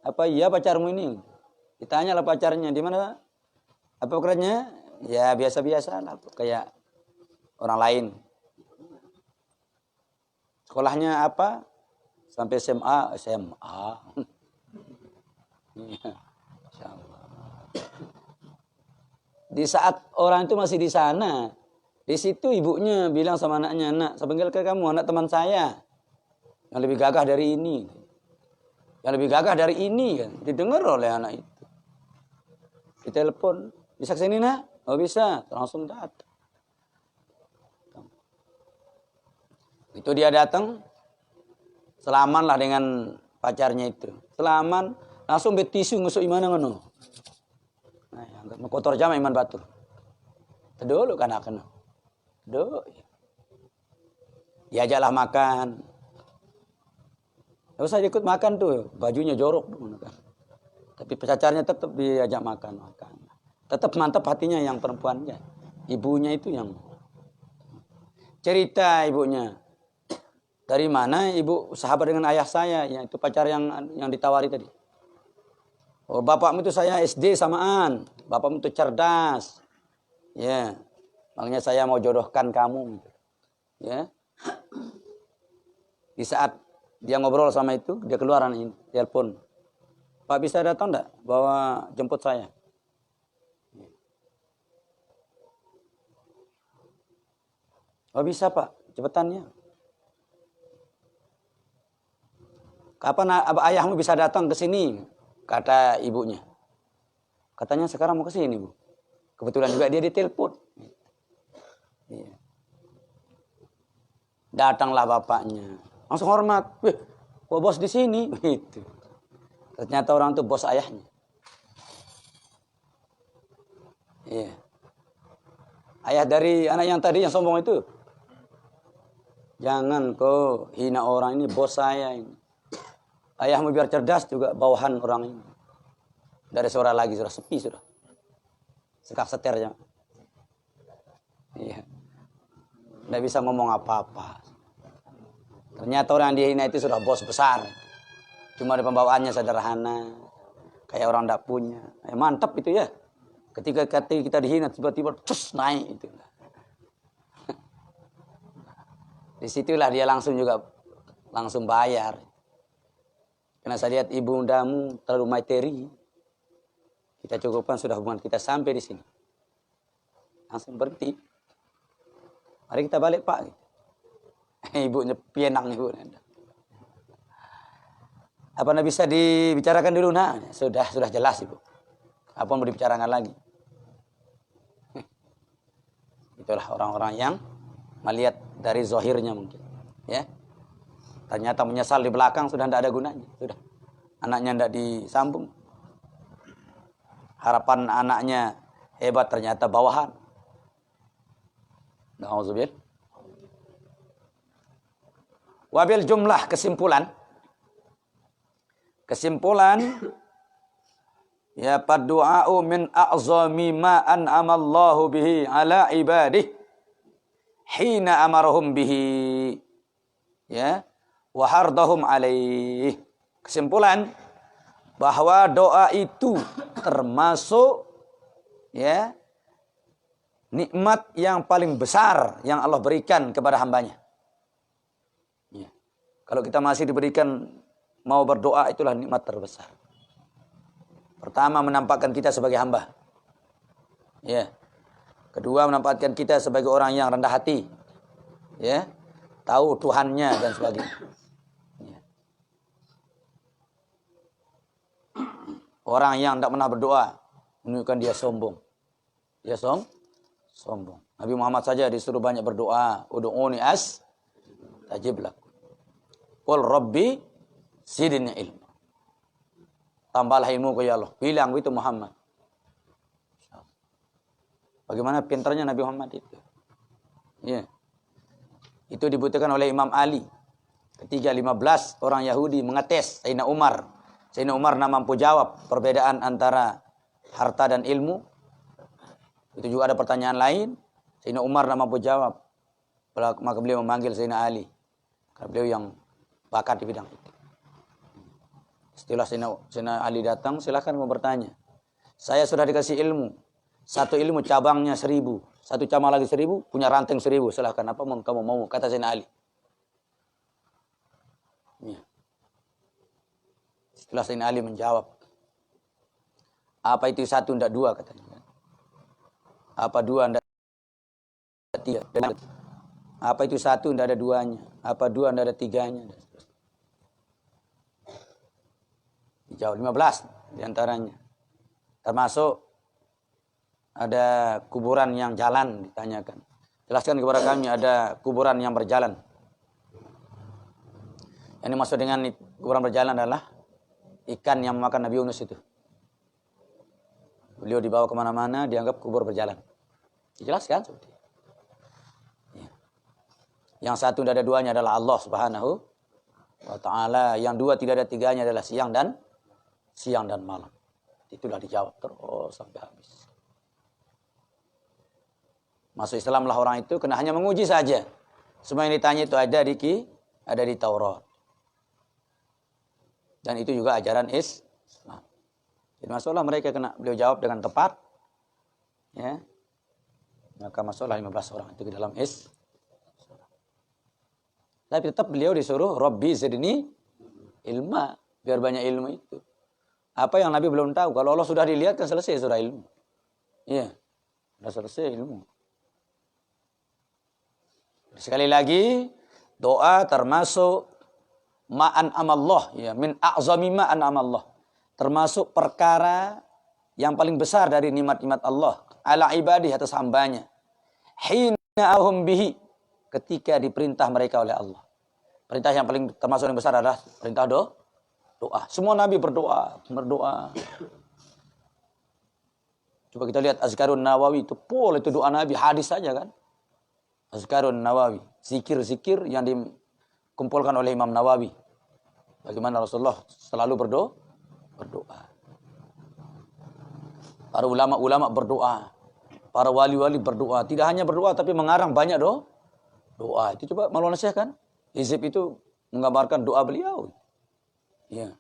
Apa iya pacarmu ini? Ditanya lah pacarnya, di mana? Apa pekerjaannya? Ya biasa-biasa lah, kayak orang lain. Sekolahnya apa? Sampai SMA. Di saat orang itu masih di sana, di situ ibunya bilang sama anaknya, nak, saya panggil ke kamu, anak teman saya, yang lebih gagah dari ini, kan, didengar oleh anak itu. Ditelepon, bisa kesini nak? Oh bisa, langsung datang. Itu dia datang, selaman lah dengan pacarnya itu, selaman, langsung betisu ngusuk imana ngono. Nah, kotor jama iman batur. Dulu kan akan. Dulu. Diajaklah makan. Tidak usah ikut makan tuh, bajunya jorok. Tapi pacarnya tetap diajak makan. Tetap mantap hatinya yang perempuannya. Ibunya itu yang cerita ibunya. Dari mana ibu sahabat dengan ayah saya, yang itu pacar yang ditawari tadi. Oh, bapakmu itu saya SD samaan. Bapakmu itu cerdas. Ya. Makanya saya mau jodohkan kamu. Ya. Di saat dia ngobrol sama itu, dia keluar ini, telepon. Pak bisa datang enggak? Bawa jemput saya. Oh bisa Pak, cepetannya. Kapan ayahmu bisa datang ke sini? Kata ibunya. Katanya sekarang mau ke sini, Bu. Kebetulan juga dia ditelepon. Iya. Datanglah bapaknya. Langsung hormat. Wih, kok bos di sini? Gitu. Ternyata orang itu bos ayahnya. Iya. Ayah dari anak yang tadi yang sombong itu. Jangan kau hina orang ini, bos saya ini. Ayahmu biar cerdas juga bawahan orang ini. Dari suara lagi, sudah sepi sudah. Sekak seter aja. Iya. Tidak bisa ngomong apa-apa. Ternyata orang yang dihina itu sudah bos besar. Cuma di pembawaannya sederhana. Kayak orang tidak punya. Mantap itu ya. Ketika kita dihina tiba-tiba cus naik itu. Disitulah dia langsung bayar. Karena saya lihat ibu undamu terlalu materi. Kita cukupkan sudah hubungan kita sampai di sini. Langsung berhenti. Mari kita balik Pak. Ibunya pienang ibu. Apa anda bisa dibicarakan dulu? Nah, sudah jelas ibu. Apa mau dibicarakan lagi? Itulah orang-orang yang melihat dari zahirnya mungkin. Ya. Ternyata menyesal di belakang sudah tidak ada gunanya. Sudah. Anaknya tidak disambung. Harapan anaknya hebat ternyata bawahan. Nauzubillah. Wabil jumlah kesimpulan ya paddu'a'u min a'zami ma an'amallahu bihi ala ibadih hina amarahum bihi ya wa hardahum alaih. Kesimpulan bahwa doa itu termasuk ya nikmat yang paling besar yang Allah berikan kepada hambanya. Ya. Kalau kita masih diberikan mau berdoa, itulah nikmat terbesar. Pertama, menampakkan kita sebagai hamba. Ya. Kedua, menampakkan kita sebagai orang yang rendah hati. Ya. Tahu Tuhannya dan sebagainya. Ya. Orang yang tidak pernah berdoa menunjukkan dia sombong. Dia sombong. Nabi Muhammad saja disuruh banyak berdoa. Ud'uni astajib lakum. Qul rabbi zidni ilma. Tambahlah ilmu ya Allah. Bilang itu Muhammad. Bagaimana pintarnya Nabi Muhammad itu. Ya. Itu dibutuhkan oleh Imam Ali. Ketika 15 orang Yahudi mengetes Sayyidina Umar. Sayyidina Umar tidak mampu jawab perbedaan antara harta dan ilmu. Itu juga ada pertanyaan lain. Sayyidina Umar tidak mampu jawab. Maka beliau memanggil Sayyidina Ali. Karena beliau yang bakat di bidang itu. Setelah Sayyidina Ali datang, silakan mau bertanya. Saya sudah dikasih ilmu. Satu ilmu cabangnya 1000. Satu cabang lagi 1000. Punya ranting 1000. Silakan apa kamu mau. Kata Sayyidina Ali. Ya. Setelah Sayyidina Ali menjawab. Apa itu satu tidak dua katanya. Apa dua tidak tiga. Apa itu satu tidak ada duanya. Apa dua tidak ada tiganya. Dijawab 15 diantaranya. Termasuk ada kuburan yang jalan ditanyakan. Jelaskan kepada kami ada kuburan yang berjalan. Yang dimaksud dengan kuburan berjalan adalah ikan yang memakan Nabi Yunus itu. Beliau dibawa kemana-mana dianggap kubur berjalan. Dijelaskan seperti itu. Ya. Yang satu tidak ada duanya adalah Allah Subhanahu wa ta'ala. Yang dua tidak ada tiganya adalah siang dan malam. Itulah dijawab terus sampai habis. Masuk Islamlah orang itu kena hanya menguji saja. Semua yang ditanya itu ada di Taurat. Dan itu juga ajaran Islam. Jadi masuklah mereka kena beliau jawab dengan tepat. Ya. Maka masuklah 15 orang itu ke dalam Islam. Tapi tetap beliau disuruh Rabbi zidni ilma. Biar banyak ilmu itu. Apa yang Nabi belum tahu. Kalau Allah sudah dilihat kan selesai surah ilmu. Iya. Sudah selesai ilmu. Sekali lagi. Doa termasuk ma'an amallah. Ya, min a'zami ma'an amallah. Termasuk perkara yang paling besar dari nikmat-nikmat Allah. ala ibadih atas hambanya. Hina ahum bihi, ketika diperintah mereka oleh Allah. Perintah yang paling termasuk yang besar adalah perintah doa. Semua nabi berdoa. Coba kita lihat Azkarun Nawawi itu itu doa nabi, hadis saja kan. Azkarun Nawawi, zikir-zikir yang dikumpulkan oleh Imam Nawawi. Bagaimana Rasulullah selalu berdoa. Para ulama-ulama berdoa. Para wali-wali berdoa. Tidak hanya berdoa tapi mengarang banyak doa. Itu coba Maulana Syekh kan. Hizib itu menggambarkan doa beliau. Ya.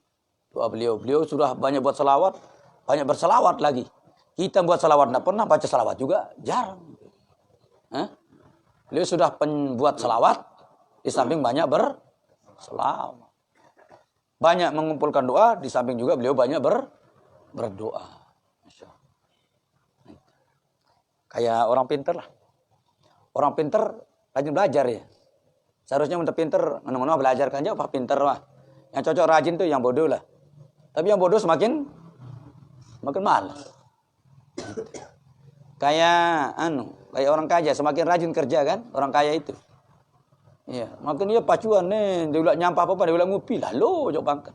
Doa beliau. Beliau sudah banyak buat selawat. Banyak berselawat lagi. Kita buat selawat tidak pernah, baca selawat juga jarang. Beliau sudah pembuat selawat. Di samping banyak berselawat. Banyak mengumpulkan doa. Di samping juga beliau banyak berdoa. Kayak orang pinter lah. Orang pinter rajin belajar ya. Seharusnya untuk pinter, menengah belajar kan aja apa pinter lah. Yang cocok rajin tuh yang bodoh lah. Tapi yang bodoh semakin malas. Kayak orang kaya semakin rajin kerja kan, orang kaya itu. Iya, makin dia pacuan nih, dia ulah nyampah apa dia ulah ngupi lah, lo jauh pangkat.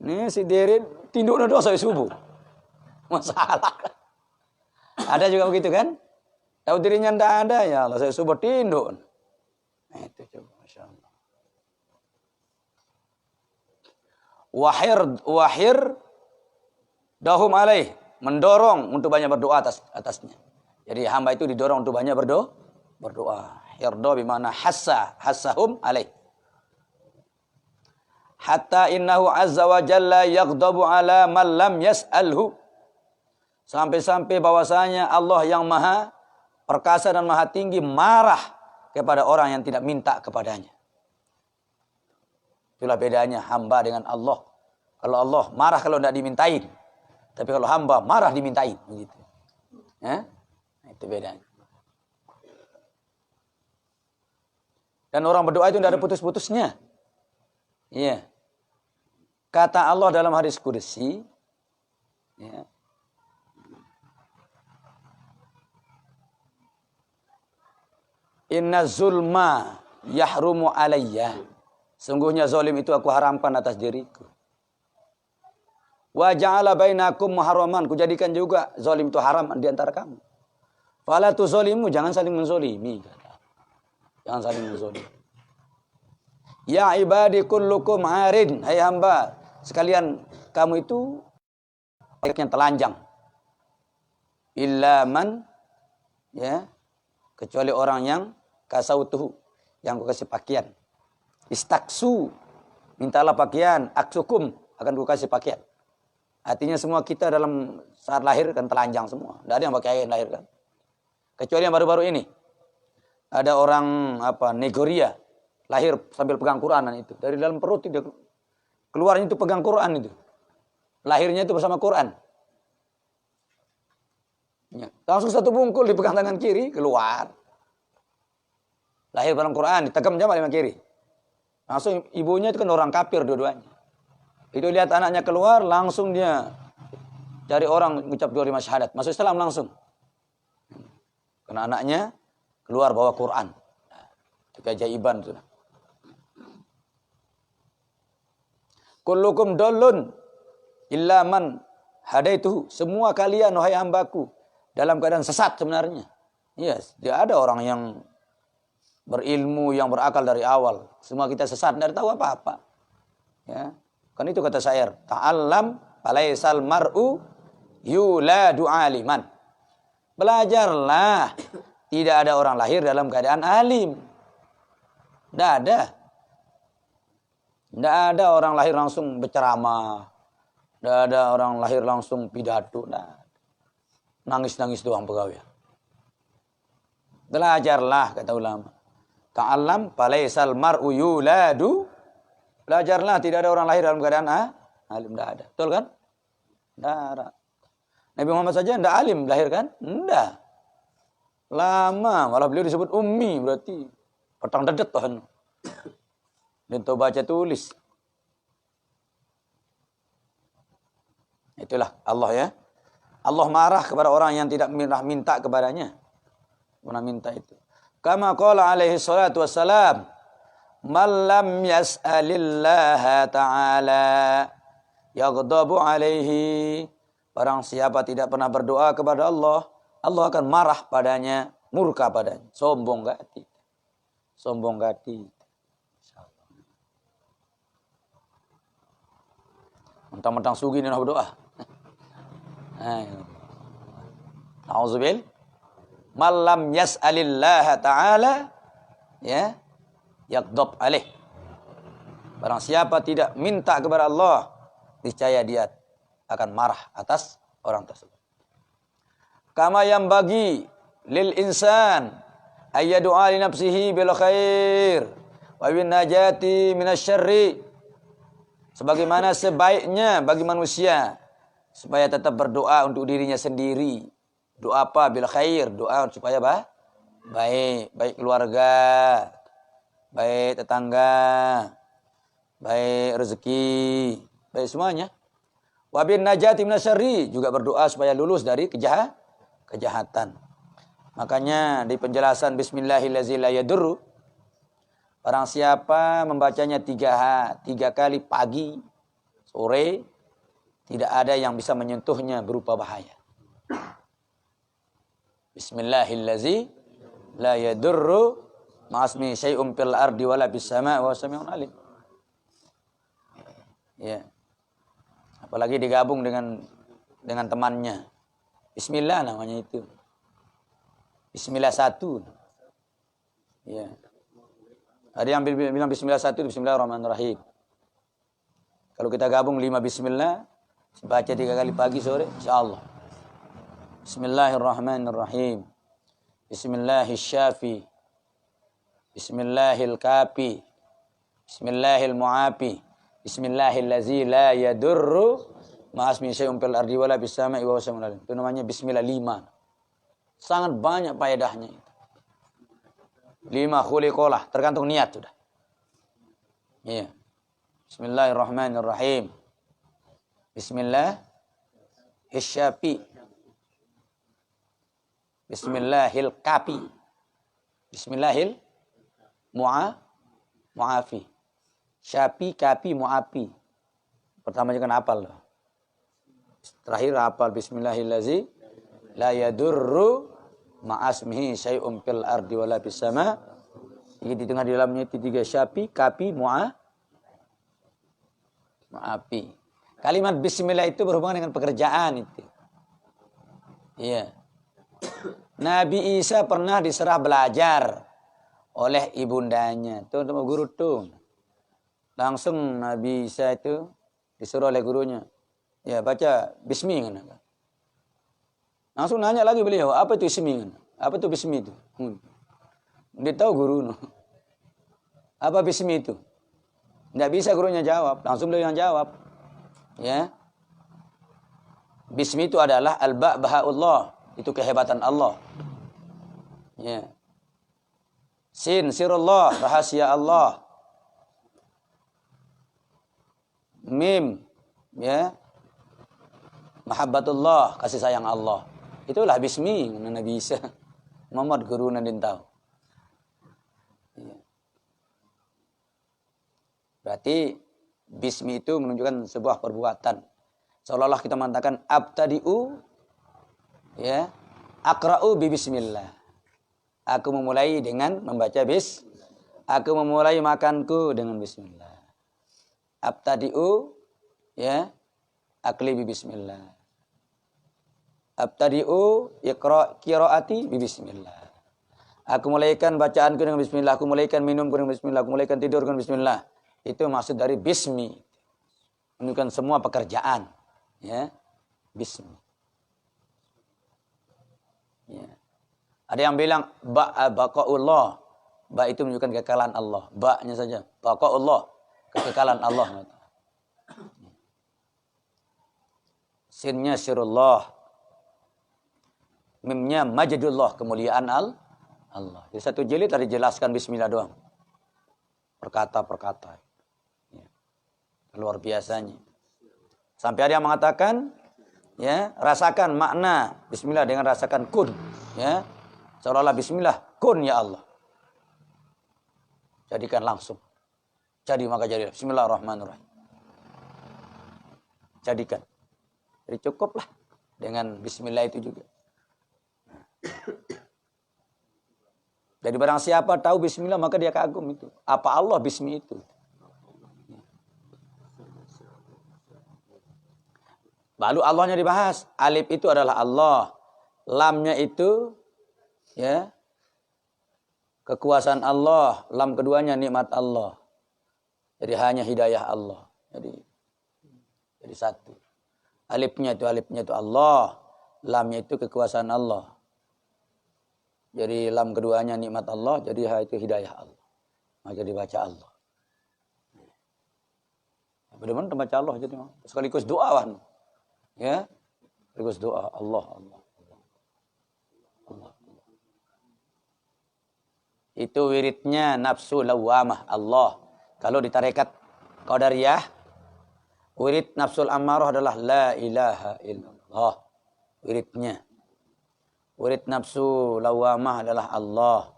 Nih si Deren tinduknya dosa subuh. Masalah kan. Ada juga begitu kan? Tahu dirinya tidak ada, ya Allah saya subuh tinduk. Nah, itu coba, Masya Allah. Wahir dahum alaih, mendorong untuk banyak berdoa atasnya. Jadi hamba itu didorong untuk banyak berdoa. Hirdo bimana hassahum alaih. Hatta innahu azza wa jalla yaghdabu ala man lam yas'alhu. Sampai-sampai bahwasanya Allah yang maha perkasa dan maha tinggi marah kepada orang yang tidak minta kepadanya. Itulah bedanya hamba dengan Allah. Kalau Allah marah kalau tidak dimintain. Tapi kalau hamba marah dimintain. Begitu. Ya? Itu bedanya. Dan orang berdoa itu tidak ada putus-putusnya. Iya. Kata Allah dalam hadis qudsi, ya. Inna zulma yahrumu alayya. Sungguhnya zalim itu aku haramkan atas diriku. Wa ja'ala bainakum muharraman. Kujadikan juga zalim itu haram di antara kamu. Fala tuzalimu, jangan saling menzalimi. Jangan saling menzalimi. Ya ibadi kullukum arid. Hai hamba, sekalian kamu itu yang telanjang. Illa man, ya, kecuali orang yang kasautuhu, yang ku kasih pakaian. Istaksu, mintalah pakaian. Aksukum, akan ku kasih pakaian. Artinya semua kita dalam saat lahir kan telanjang semua. Tidak ada yang pakai lahir kan. Kecuali yang baru-baru ini. Ada orang Nigeria lahir sambil pegang Quranan itu. Dari dalam perut itu keluarnya itu pegang Quran itu. Lahirnya itu bersama Quran. Ya. Langsung satu bungkul dipegang tangan kiri keluar. Lahir dalam Quran, ditegam jam paling kiri. Langsung ibunya itu kan orang kafir dua-duanya. Itu lihat anaknya keluar, langsung dia cari orang mengucap 25 syahadat. Masuk Islam langsung. Karena anaknya keluar bawa Quran. Itu keajaiban itu. Kullukum dollun illa man hadaituhu. Semua kalian wahai hambaku dalam keadaan sesat sebenarnya. Yes, tidak ada orang yang berilmu yang berakal dari awal. Semua kita sesat, tidak tahu apa-apa. Ya. Kan itu kata syair, ta'allam falaisal mar'u yuladu aliman. Belajarlah. Tidak ada orang lahir dalam keadaan alim. Tidak ada. Tidak ada orang lahir langsung berceramah. Tidak ada orang lahir langsung pidato. Nangis-nangis doang pegawai. Belajarlah, kata ulama. Ta'allam falaisal mar'u yuladu. Belajarlah, tidak ada orang lahir dalam keadaan alim. Tidak ada. Betul kan? Tidak ada. Nabi Muhammad saja tidak alim lahir kan? Tidak. Lama. Malah beliau disebut ummi. Berarti petang dedet Tuhan. Dan tahu baca tulis. Itulah Allah ya. Allah marah kepada orang yang tidak minta kepadanya. Pernah minta itu. Kama qala alaihi salatu wassalam, "Man lam yas'alillaha ta'ala yaghdabu alaihi." Barang siapa tidak pernah berdoa kepada Allah, Allah akan marah padanya, murka padanya. Sombong hati. Sombong hati. Mentang-mentang sugi ini nak berdoa. Auzubil. Malam yas'alillah ta'ala ya yaghdab alaih. Barang siapa tidak minta kepada Allah, niscaya dia akan marah atas orang tersebut. Kama yang bagi lil insan ayyadu'a li nafsihi bil khair wa bin najati minasyarri. Sebagaimana sebaiknya bagi manusia supaya tetap berdoa untuk dirinya sendiri. Doa apa? Bil khair, doa supaya baik keluarga, baik tetangga, baik rezeki, baik semuanya. Wa bin najati minasyarri, juga berdoa supaya lulus dari kejahatan. Makanya di penjelasan bismillahirrahmanirrahim la yadurru, barang siapa membacanya tiga kali pagi, sore, tidak ada yang bisa menyentuhnya berupa bahaya. Bismillahirrahmanirrahim la yadurru ma'asmi syai'un fil ardi wala bis sama'i wa sami'un alim. Ya. Apalagi digabung dengan temannya. Bismillah namanya itu. Bismillah satu. Ya. Ada yang bilang bismillah satu, bismillahirrahmanirrahim. Kalau kita gabung 5 bismillah, baca 3 kali pagi sore, insyaallah. Bismillahirrahmanirrahim. Bismillahirsyafii. Bismillahilkafi. Bismillahilmu'afi. Bismillahirladzi la yadurru ma'asmi syai'un fil ardi wala bis sama'i wa huwa samiul alim. Itu namanya bismillah 5. Sangat banyak faedahnya itu. 5 khuliqolah, tergantung niat sudah. Iya. Bismillahirrahmanirrahim. Bismillahirsyafii. Bismillahilkafi. Bismillahilmu'afi. Syafi, kafi, mu'afi. Pertama kan hafal. Terakhir hafal bismillahirrahmanirrahim. La yadurru ma'asmihi syai'un fil ardi wala bis sama'. Ini di tengah di dalamnya itu 3 syafi, kafi, mu'afi. Kalimat bismillah itu berhubungan dengan pekerjaan itu. Iya. Nabi Isa pernah diserah belajar oleh ibundanya. Tuh sama guru tuh. Langsung Nabi Isa itu disuruh oleh gurunya. Ya baca bismi kan. Langsung nanya lagi beliau, apa itu bismi kan? Apa itu bismi itu? Dia tahu guru. Apa bismi itu? Tidak bisa gurunya jawab. Langsung beliau yang jawab. Ya. Bismi itu adalah al-ba'bahaullah. Itu kehebatan Allah. Ya. Sin, sirullah, rahasia Allah. Mim, ya. Mahabbatullah, kasih sayang Allah. Itulah bismi, Nabi Isa. Muhammad guru nadin tahu. Ya. Berarti bismi itu menunjukkan sebuah perbuatan. Seolah-olah kita mengatakan abtadi'u, ya, aqra'u bi bismillah. Aku memulai dengan membaca aku memulai makanku dengan bismillah. Abtadi'u, ya, akli bi bismillah. Abtadi'u qiraati bi bismillah. Aku mulaikan bacaanku dengan bismillah, aku mulaikan minumku dengan bismillah, aku mulaikan tidur dengan bismillah. Itu maksud dari bismi. Menunjukkan semua pekerjaan, ya. Bismi. Ya. Ada yang bilang baqaullah. Ba itu menunjukkan kekekalan Allah. Ba-nya saja. Baqaullah, kekekalan Allah. Sinnya sirullah. Mimnya majadullah, kemuliaan Allah. Di satu jilid ada dijelaskan bismillah doang. Perkata-perkata. Ya. Luar biasanya. Sampai ada yang mengatakan Ya, rasakan makna bismillah dengan rasakan kun, ya. Seolah-olah bismillah, kun ya Allah. Jadikan langsung. Jadi maka jadi. Bismillahirrahmanirrahim. Jadikan. Jadi cukuplah dengan bismillah itu juga. Jadi barang siapa tahu bismillah maka dia kagum itu. Apa Allah bismi itu? Lalu Allahnya dibahas. Alif itu adalah Allah. Lamnya itu ya kekuasaan Allah. Lam keduanya nikmat Allah. Jadi hanya hidayah Allah. Jadi satu. Alifnya itu Allah. Lamnya itu kekuasaan Allah. Jadi lam keduanya nikmat Allah, jadi ha itu hidayah Allah. Maka dibaca Allah. Benar-benar membaca Allah jadi sekaligus doa kan. Ya. Sekaligus doa Allah. Itu wiridnya nafsu lawamah Allah. Kalau di tarekat Qadariyah, wirid nafsul ammarah adalah la ilaha illallah. Wiridnya. Wirid nafsu lawamah adalah Allah.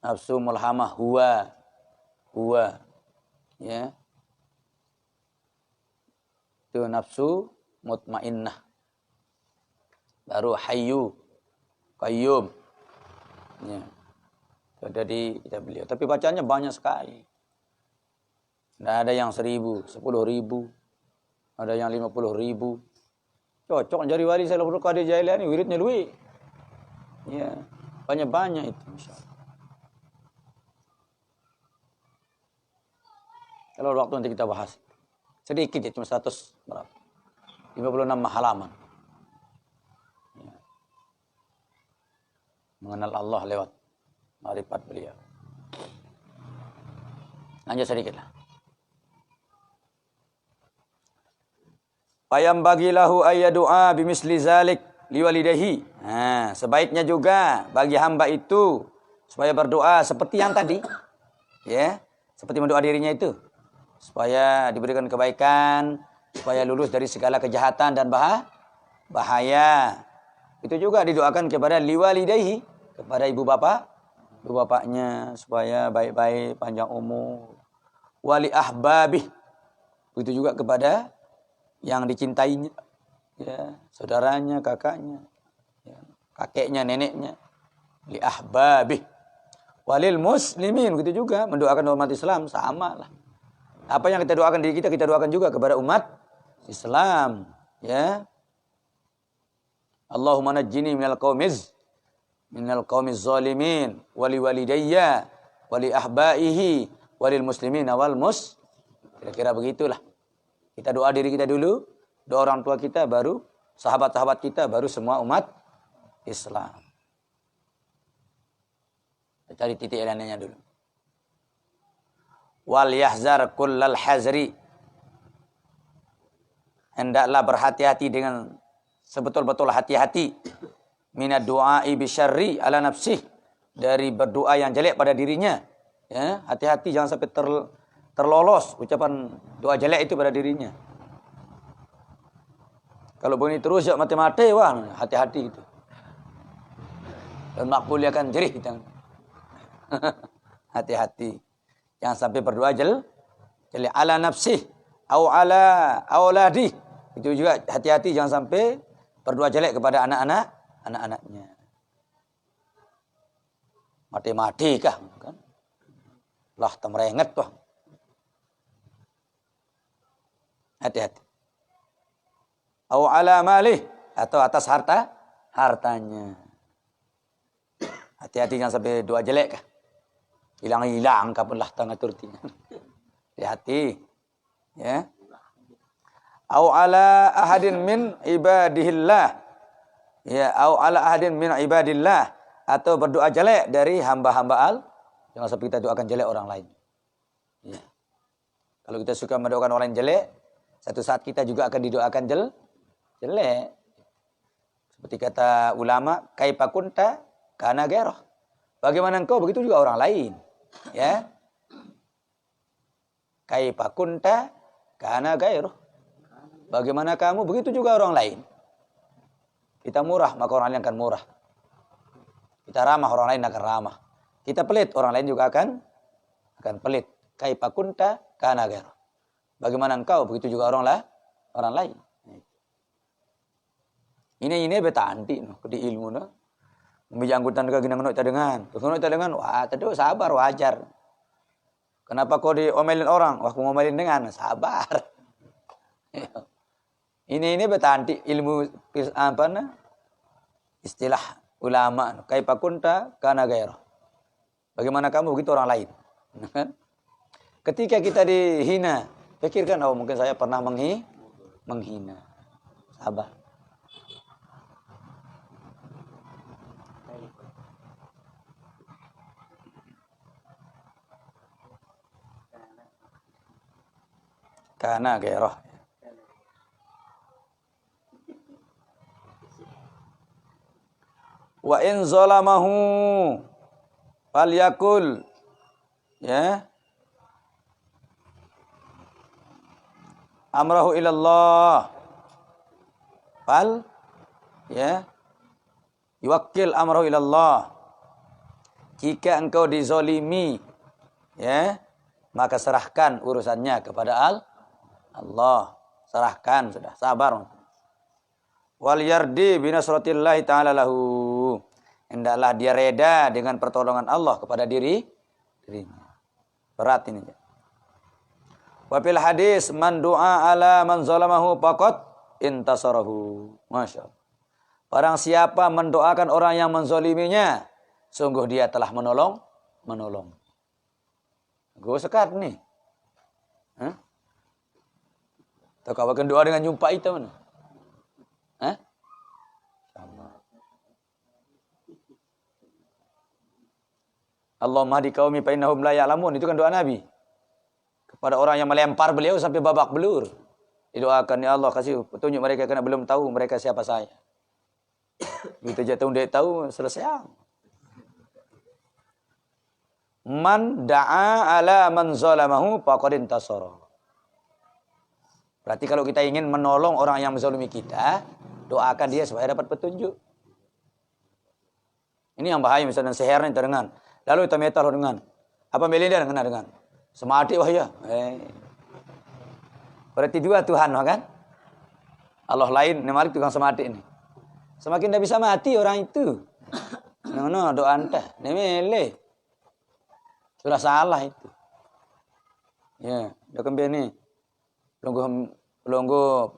Nafsu mulhamah huwa. Ya. Itu nafsu mutmainnah. Baru hayyu, qayyum. Ya. Itu ada di kitab beliau. Tapi bacanya banyak sekali. Tidak ada yang 1.000, 10.000. Ada yang 50.000. Cocok jadi wali saya Abdul Qadir Jailani wiridnya luwi. Ya, banyak-banyak itu insyaallah. Kalau waktu nanti kita bahas. Sedikit ya, cuma 100 berapa? 56 halaman. Ya. Mengenal Allah lewat ma'rifat beliau. Lanjut sedikit lah. Ayam bagilahu ayyadu'a bimisli zalik liwalidayhi. Nah, sebaiknya juga bagi hamba itu supaya berdoa seperti yang tadi. Ya, seperti mendoa dirinya itu. Supaya diberikan kebaikan, supaya lulus dari segala kejahatan dan bahaya. Itu juga didoakan kepada liwalidayhi, kepada ibu bapaknya supaya baik-baik, panjang umur. Wali ahbabih. Itu juga kepada yang dicintainya. Ya, saudaranya, kakaknya, ya, kakeknya, neneknya, li ahbabih, walil muslimin, begitu juga mendoakan umat Islam sama lah. Apa yang kita doakan diri kita doakan juga kepada umat Islam, ya. Allahumma najjini minal qaumiz zalimin, wali walidayya, wali ahbaihi, walil muslimin wal mus. Kira-kira begitulah. Kita doa diri kita dulu. Doa orang tua kita, baru sahabat-sahabat kita, baru semua umat Islam. Kita cari titik lainnya dulu. Wal yahzar kullal hazri. Hendaklah berhati-hati dengan sebetul-betul hati-hati. Minad du'ai bisyarri ala nafsih. Dari berdoa yang jelek pada dirinya. Ya, hati-hati jangan sampai terlolos ucapan doa jelek itu pada dirinya. Kalau begini terus ya mati-mati, wah hati-hati itu. Dan makbul akan jerih kita. Hati-hati. Jangan sampai berdoa jelek ala nafsih au ala auladi. Itu juga hati-hati jangan sampai berdoa jelek kepada anak-anaknya. Mati-mati kah kan? Lah temrenget tuh. Hati-hati. Au ala malih, atau atas hartanya. Hati-hati jangan sampai doa jelek kah? Hilang-hilang kapun lah tengah turtinya. Hati-hati. Ya. Au ala ahadin min ibadillah. Ya, au ala ahadin min ibadillah, atau berdoa jelek dari hamba-hamba Allah. Jangan sampai kita doakan jelek orang lain. Ya. Kalau kita suka mendoakan orang lain jelek, satu saat kita juga akan didoakan jelek. Seperti kata ulama, kaifa kunta kana gairah. Bagaimana engkau, begitu juga orang lain. Ya. Kaifa kunta kana gairah. Bagaimana kamu, begitu juga orang lain. Kita murah, maka orang lain akan murah. Kita ramah, orang lain akan ramah. Kita pelit, orang lain juga akan pelit. Kaifa kunta kana ghaira. Bagaimana engkau, begitu juga orang lain. Ini betanti di ilmu no. Membijangkutan ke ginang kita dengan, wah tadi sabar wajar. Kenapa kau diomelin orang? Wah, aku ngomelin dengan sabar. Ini betanti ilmu apa nah? Istilah ulama. Kaifa kunta kana ghaira. Bagaimana kamu begitu orang lain. Ketika kita dihina, pikirkan mungkin saya pernah menghina. Sabar. Kana gairah. Wa in zalamahu falyakul ya amrahu ilallah ya yuwakkil amrahu ilallah. Jika engkau dizalimi ya maka serahkan urusannya kepada Allah. Serahkan, sudah sabar. Wal yardi binasratillahi ta'ala lahu. Hendaklah dia reda dengan pertolongan Allah kepada dirinya. Berat ini. Wa fil hadis man du'a ala man zalamahu faqad intasarahu. Masya Allah. Barang siapa mendoakan orang yang menzaliminya, sungguh dia telah menolong. Gue sekat nih. Hah? Tahu kau akan doa dengan jumpa itu mana? Hah? Sama. Allahumma hadi qaumi fa innahum la ya'lamun. Itu kan doa Nabi. Kepada orang yang melempar beliau sampai babak belur. Didoakan, ya Allah kasih petunjuk mereka karena belum tahu mereka siapa saya. Begitu jatuh dia tahu selesai. Man da'a ala man zalamahu faqad intasara. Berarti kalau kita ingin menolong orang yang menzalimi kita, doakan dia supaya dapat petunjuk. Ini yang bahaya misalnya sehernya dengan. Lalu kita metal dengan. Apa melinda dengan. Semati wahya. Berarti dua Tuhan kan? Allah lain, Malik tukang semati ini. Semakin tidak bisa mati orang itu. No, doa anda. Ini mele. Sudah salah itu. Ya, dia kembali Lunggu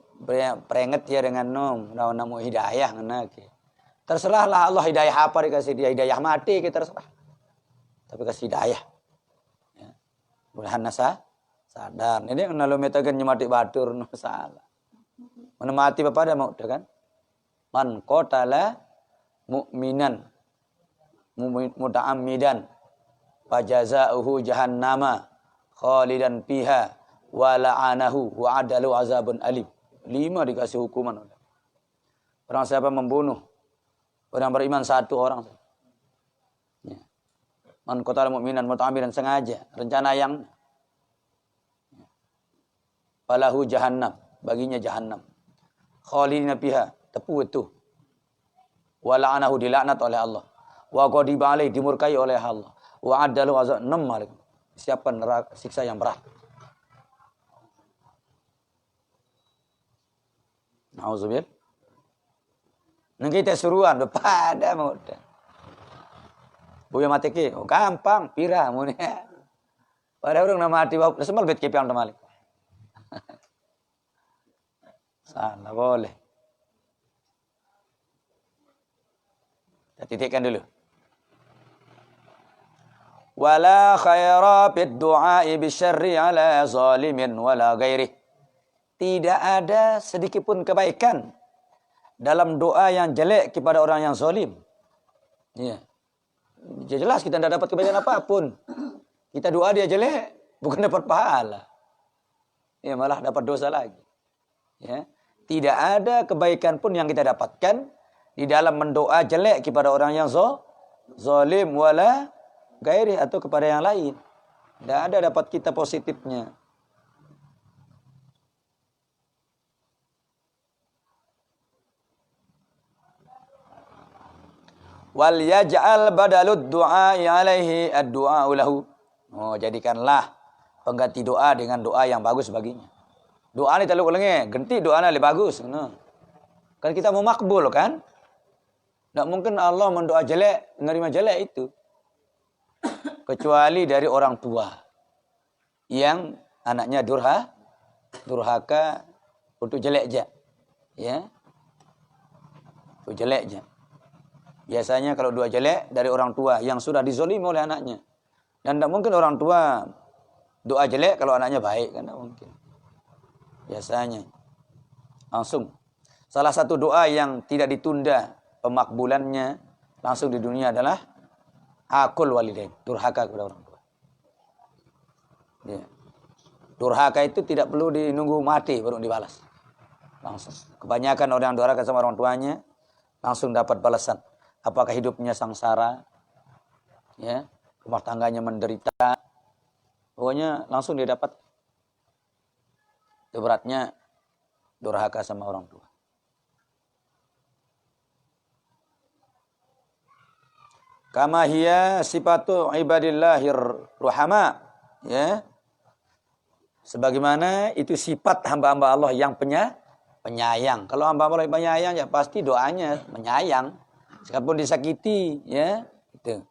peringet ya dengan namu hidayah ngena ke. Terserahlah Allah hidayah apa dikasih dia hidayah mati kita terserah. Tapi kasih hidayah. Ya. Mudahan nasa sadar. Ini kalau metakan nyemati batur no salah. Mana mati bapak ada mau kan? Man qatala mu'minan muta'ammidan fajaza'uhu jahannama khalidan fiha wa la'anahu wa adalu azabun alim. 5 dikasih hukuman. Orang siapa membunuh orang beriman 1 orang. Ya. Man qatala mu'minan muta'ammidan sengaja, rencana yang falahu jahannam, baginya jahannam. Khalidina fiha, tepu itu. Wa la'anahu dilaknat oleh Allah. Wa ghadiba alaihi dimurkai oleh Allah. Wa adalu azab 6 malik. Siapkan neraka siksa yang berat. Nauzubillah. Nang kita suruhan pada muda. Buya mati ke, gampang pira mun. Pada orang nama mati bau semal bet ke piang temalik. Salah boleh. Kita titikkan dulu. Wala khaira fid du'a'i bisyarri ala zalimin wala ghairihi. Tidak ada sedikit pun kebaikan dalam doa yang jelek kepada orang yang zalim. Ya. Jelas kita tidak dapat kebaikan apapun. Kita doa dia jelek, bukan dapat pahala. Ya, malah dapat dosa lagi. Ya. Tidak ada kebaikan pun yang kita dapatkan di dalam mendoa jelek kepada orang yang zalim wala gairi atau kepada yang lain. Tidak ada dapat kita positifnya. Wal yaj'al badalud du'a alaihi ad-du'a lahu. Oh, jadikanlah pengganti doa dengan doa yang bagus baginya. Doa ni terlalu ulangi, ganti doa ni lebih bagus. Kan kita mau makbul kan? Tak mungkin Allah mendoa jelek, menerima jelek itu. Kecuali dari orang tua yang anaknya durhaka untuk jelek je. Ya. Untuk jelek je. Biasanya kalau doa jelek dari orang tua yang sudah dizolimi oleh anaknya. Dan tidak mungkin orang tua doa jelek kalau anaknya baik. Kan tidak mungkin. Biasanya. Langsung. Salah satu doa yang tidak ditunda pemakbulannya langsung di dunia adalah akul walidain. Durhaka kepada orang tua. Ya. Durhaka itu tidak perlu dinunggu mati baru dibalas. Langsung. Kebanyakan orang yang durhaka sama orang tuanya langsung dapat balasan. Apakah hidupnya sangsara, ya, rumah tangganya menderita, pokoknya langsung dia dapat. Itu beratnya durhaka sama orang tua. Kama hiya sifatu ibadillahir ruhama, ya. Sebagaimana itu sifat hamba-hamba Allah yang penyayang. Kalau hamba-hamba Allah yang penyayang ya pasti doanya menyayang. Sekalipun disakiti, ya, itu.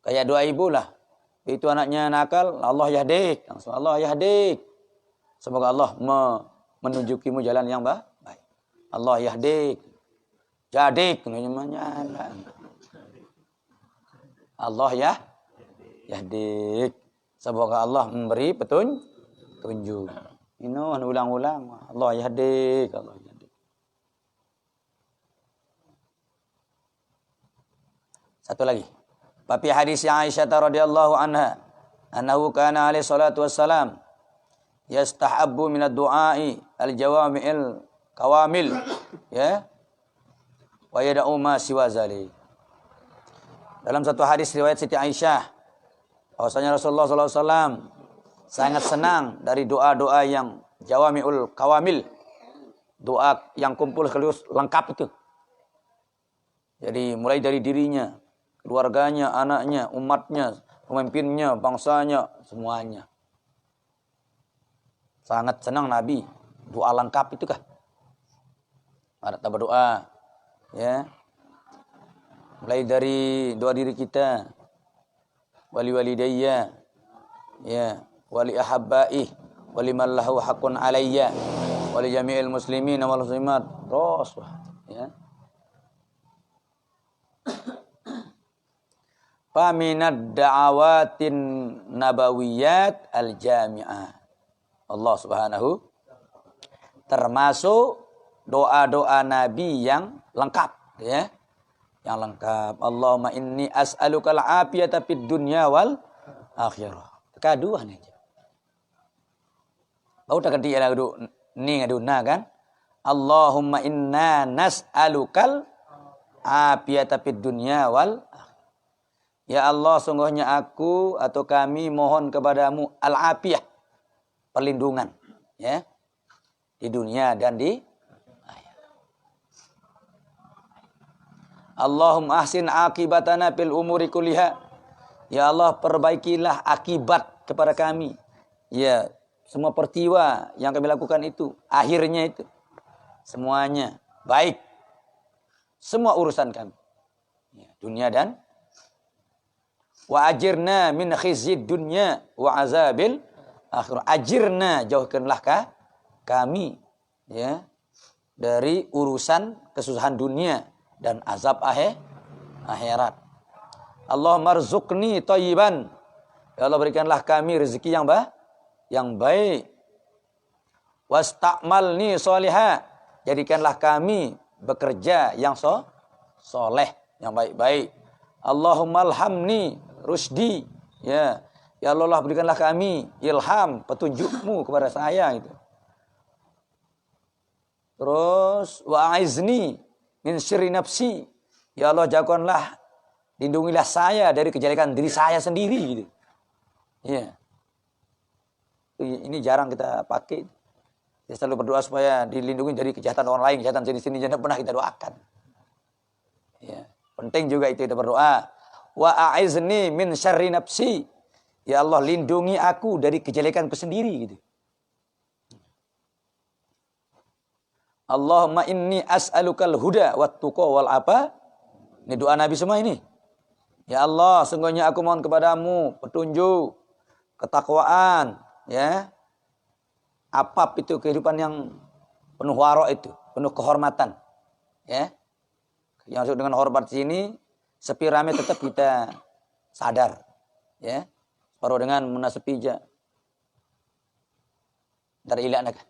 Kayak doa ibu lah. Itu anaknya nakal, Allah yahdik. Langsung Allah yahdik. Semoga Allah menunjukimu jalan yang baik. Allah yahdik. Jadik namanya. Allah yahdik. Semoga Allah memberi petunjuk. Ini ulang-ulang. Allah yahdik. Allah yahdik. Satu lagi. Papi hadis Aisyah radhiyallahu anha, annahu kana alaihi salatu wassalam yastahabbu min ad-du'a'i al-jawami'il kawamil, ya. Wa yad'u ma siwa zalik. Dalam satu hadis riwayat Siti Aisyah, bahwasanya Rasulullah sallallahu alaihi wasallam sangat senang dari doa-doa yang jawami'ul kawamil, doa yang kumpul sekaligus lengkap itu. Jadi mulai dari dirinya, keluarganya, anaknya, umatnya, pemimpinnya, bangsanya, semuanya. Sangat senang Nabi. Doa lengkap itu kah? Ada berdoa. Ya. Mulai dari doa diri kita. Wali walidayya. Ya. Wali ahabbaih. Wali man lahu haqqun alayya. Wali jami'il muslimin wal muslimat. Terus. Ya. Faminad da'awatin nabawiyat al-jami'ah. Allah Subhanahu termasuk doa-doa Nabi yang lengkap, ya. Yang lengkap. Allahumma inni as'alukal afiyata fid dunya wal akhirah. Keduaan aja. Bau tak ganti lagu ni ngaduna kan? Allahumma inna nas'alukal afiyata fid dunya wal akhirah. Ya Allah, sungguhnya aku atau kami mohon kepadamu al-afiyah, perlindungan, ya, di dunia dan di akhirat. Allahumma ahsin akibatana fil umuri kulliha. Ya Allah, perbaikilah akibat kepada kami. Ya, semua peristiwa yang kami lakukan itu, akhirnya itu semuanya baik. Semua urusan kami. Ya, dunia dan wa ajirna min khizyid dunya wa azabil akhirah. Ajirna, jauhkanlah kami, ya, dari urusan kesusahan dunia dan azab akhirat. Allahumma rzuqni thayyiban. Ya Allah, berikanlah kami rezeki yang baik. Wasta'malni sholiha. Jadikanlah kami bekerja yang soleh, yang baik-baik. Allahumma alhamni rusdi, ya. Ya Allah, berikanlah kami ilham, petunjukmu kepada saya itu. Terus wa aizni min syirri nafsi. Ya Allah, jauhkanlah, lindungilah saya dari kejelekan diri saya sendiri gitu. Ya. Ini jarang kita pakai. Kita selalu berdoa supaya dilindungi dari kejahatan orang lain, kejahatan sini-sini, jangan pernah kita doakan. Ya. Penting juga itu kita berdoa. Wa a'izni min syarri nafsi. Ya Allah, lindungi aku dari kejelekanku sendiri gitu. Allahumma inni as'alukal huda wat tuqa wal apa? Ini doa Nabi semua ini. Ya Allah, sungguhnya aku mohon kepadamu petunjuk, ketakwaan, ya. Apap itu kehidupan yang penuh warok itu, penuh kehormatan. Ya. Yang maksud dengan hormat sini, sepi rame tetap kita sadar. Ya. Baru dengan munasepija. Dari ilan aja.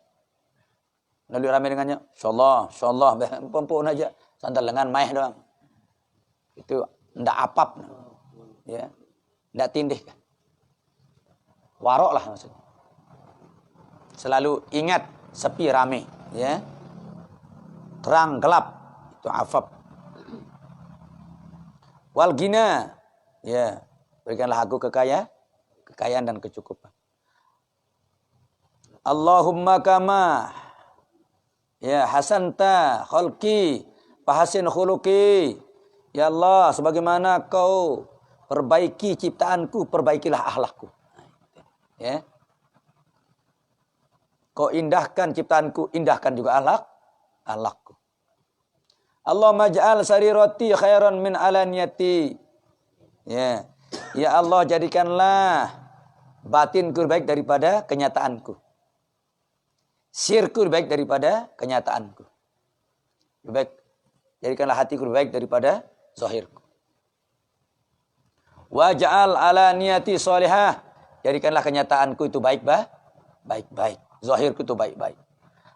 Lalu rame dengannya, insyaallah, pempun aja, santal lengan maih doang. Itu ndak apap. Ya. Ndak tindih. Warok lah maksudnya. Selalu ingat sepi rame, ya. Terang gelap itu afab. Wal gina, ya, berikanlah aku kekayaan dan kecukupan. Allahumma kama ya hasanta khalqi fahasin khuluqi. Ya Allah, sebagaimana kau perbaiki ciptaanku, perbaikilah akhlakku. Ya. Kau indahkan ciptaanku, indahkan juga akhlakku. Allahumma ja'al sarirati khairan min alaniyati. Ya. Ya Allah, jadikanlah batinku baik daripada kenyataanku. Sirku baik daripada kenyataanku. Baik, jadikanlah hatiku baik daripada zahirku. Wa ja'al alaniyati sholihah. Jadikanlah kenyataanku itu baik-baik. Zahirku itu baik-baik.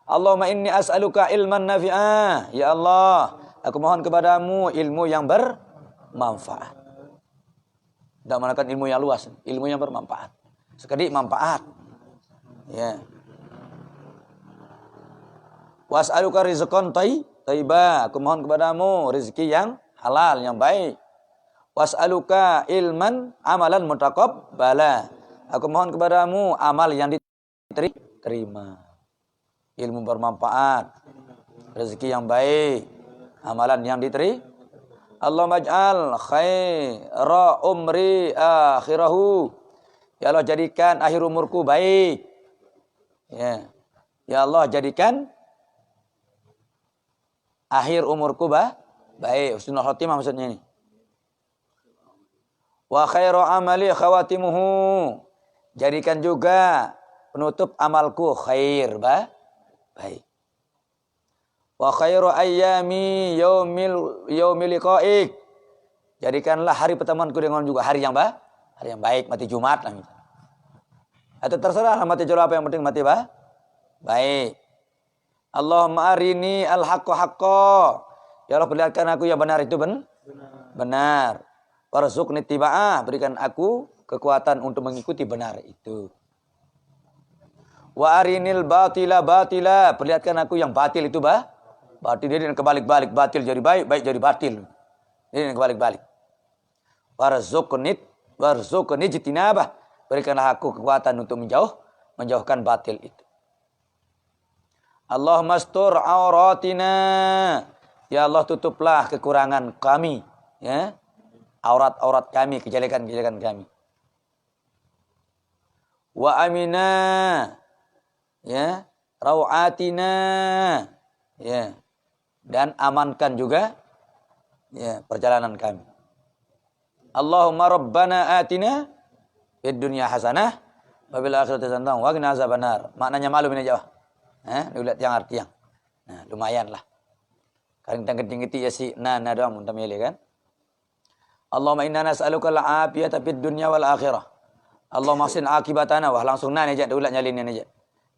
Allahumma inni as'aluka ilman nafi'ah. Ya Allah, aku mohon kepadamu ilmu yang bermanfaat. Tidak menggunakan ilmu yang luas, ilmu yang bermanfaat. Sekedik manfaat. Ya. Was'aluka rizqan thayyibah. Aku mohon kepadamu rezeki yang halal, yang baik. Was'aluka ilman amalan mutaqabbala. Aku mohon kepadamu amal yang diterima. Ilmu bermanfaat, rezeki yang baik, amalan yang diterima. Allahumma ij'al khaira umri akhirahu. Ya Allah, jadikan akhir umurku baik. Ya. Ya Allah, jadikan akhir umurku baik. Husnul khotimah maksudnya ini. Wa khairu amali khawatimuhu. Jadikan juga penutup amalku khair baik. Wa khairu ayyami yaumil liqa'ik. Jadikanlah hari pertemuanku dengan juga hari yang baik, mati Jumat lah. Atau terserah mati jumat, apa yang penting mati baik. Allahumma arini al-haqqo haqqo. Ya Allah, perlihatkan aku yang benar itu benar. Warzuqni tiba'ah, berikan aku kekuatan untuk mengikuti benar itu. Wa arinil batila, perlihatkan aku yang batil itu batil. Dia kebalik-balik, batil jadi baik, baik jadi batil. Ini kebalik-balik. Warzuqni jitinabah, berikanlah aku kekuatan untuk menjauhkan batil itu. Allahumma astur auratina. Ya Allah, tutuplah kekurangan kami, ya. Aurat-aurat kami, kejelekan-kejelekan kami. Wa amina, ya, rawatina, ya, dan amankan juga, ya, perjalanan kami. Allahumma rabbana atina fid dunya hasanah wa fil akhirati hasanah wa qina azabannar. Maknanya malum ini jawab. Lihat yang arti yang. Nah, lumayan lah. Kadang ketinggi ya si na doang mun tamile kan. Allahumma inna nas'aluka al-afiyata fid dunya wal akhirah. Allahumma ahsin akibatana, wah langsung na aja ulat nyalin aja.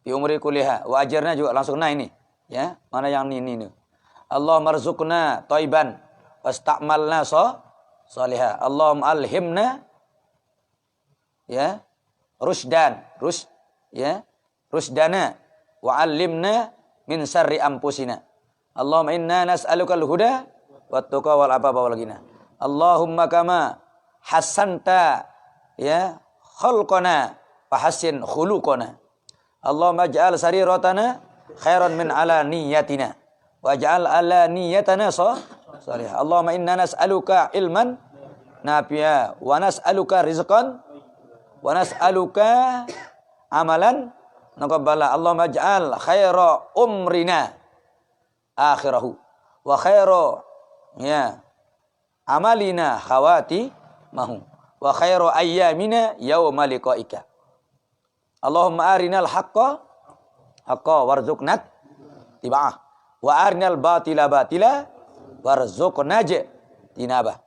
Fi umri kulliha wa ajirna juga langsung na ini. Ya, mana yang ini. Allahumma rzuqna thayyiban wasta'malna salihah. Allahumma alhimna, ya, rusdana wa 'allimna min syarri anfusina. Allahumma inna nas'aluka al-huda wat tuqa wal afafa wal ghina. Allahumma kama hasanta, ya, khalqana fahassin khuluqana. Allahumma ij'al sariratana khairan min ala niyatina wa ij'al ala niyatana salihah. Allahumma inna nas'aluka ilman nafi'a wa nas'aluka rizqan wa nas'aluka amalan naqabbala. Allahumma ij'al khaira umrina akhirahu wa khaira amalina khawati mahu wa khairu ayyamina yawma liqa'ika. Allahumma arinal haqqa warzuqna tiba'ah wa arinal batila warzuqna tinabah.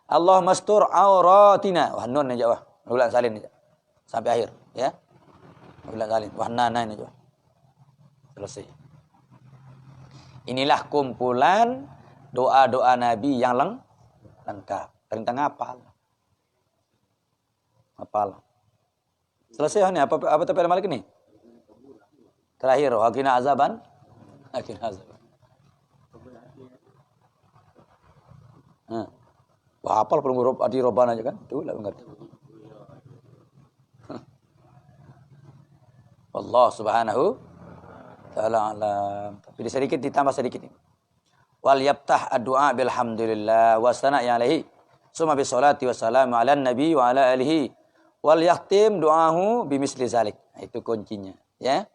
Allahumma astur auratina. Wah nun aja wah. Ulang salin aja. Sampai akhir ya. Ulang salin. Wah nana ini aja. Selesai. Inilah kumpulan doa-doa Nabi yang lengkap. Perintah ngapal. Hafal. Selesai ini apa tapi Malik ini? Terakhir, wakina azaban. Wah, hafal perlu huruf adi roban aja kan? Itu lah ngerti. Allah Subhanahu taala alam. Tapi sedikit ditambah sedikit ini. Wal yabtah ad-du'a bilhamdulillah wa sana'i alaihi. Summa bisolati wassalamu ala nabi wa ala alihi. Wal yakhtim du'ahu bimisli zalik. Itu kuncinya, ya.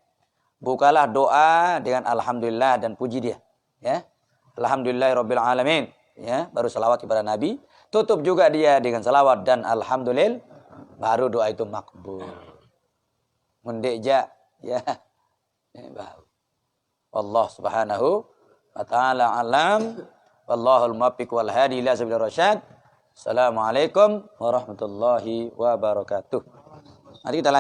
Bukalah doa dengan alhamdulillah dan puji dia, ya. Alhamdulillahirabbil alamin, ya. Baru selawat kepada Nabi, tutup juga dia dengan selawat dan alhamdulillah, baru doa itu makbul. Mendekja, ya. Allah Subhanahu wa taala alam. Wallahul muwaffiq wal hadi ila sabilir rasyad. Assalamualaikum warahmatullahi wabarakatuh. Mari kita lanjut.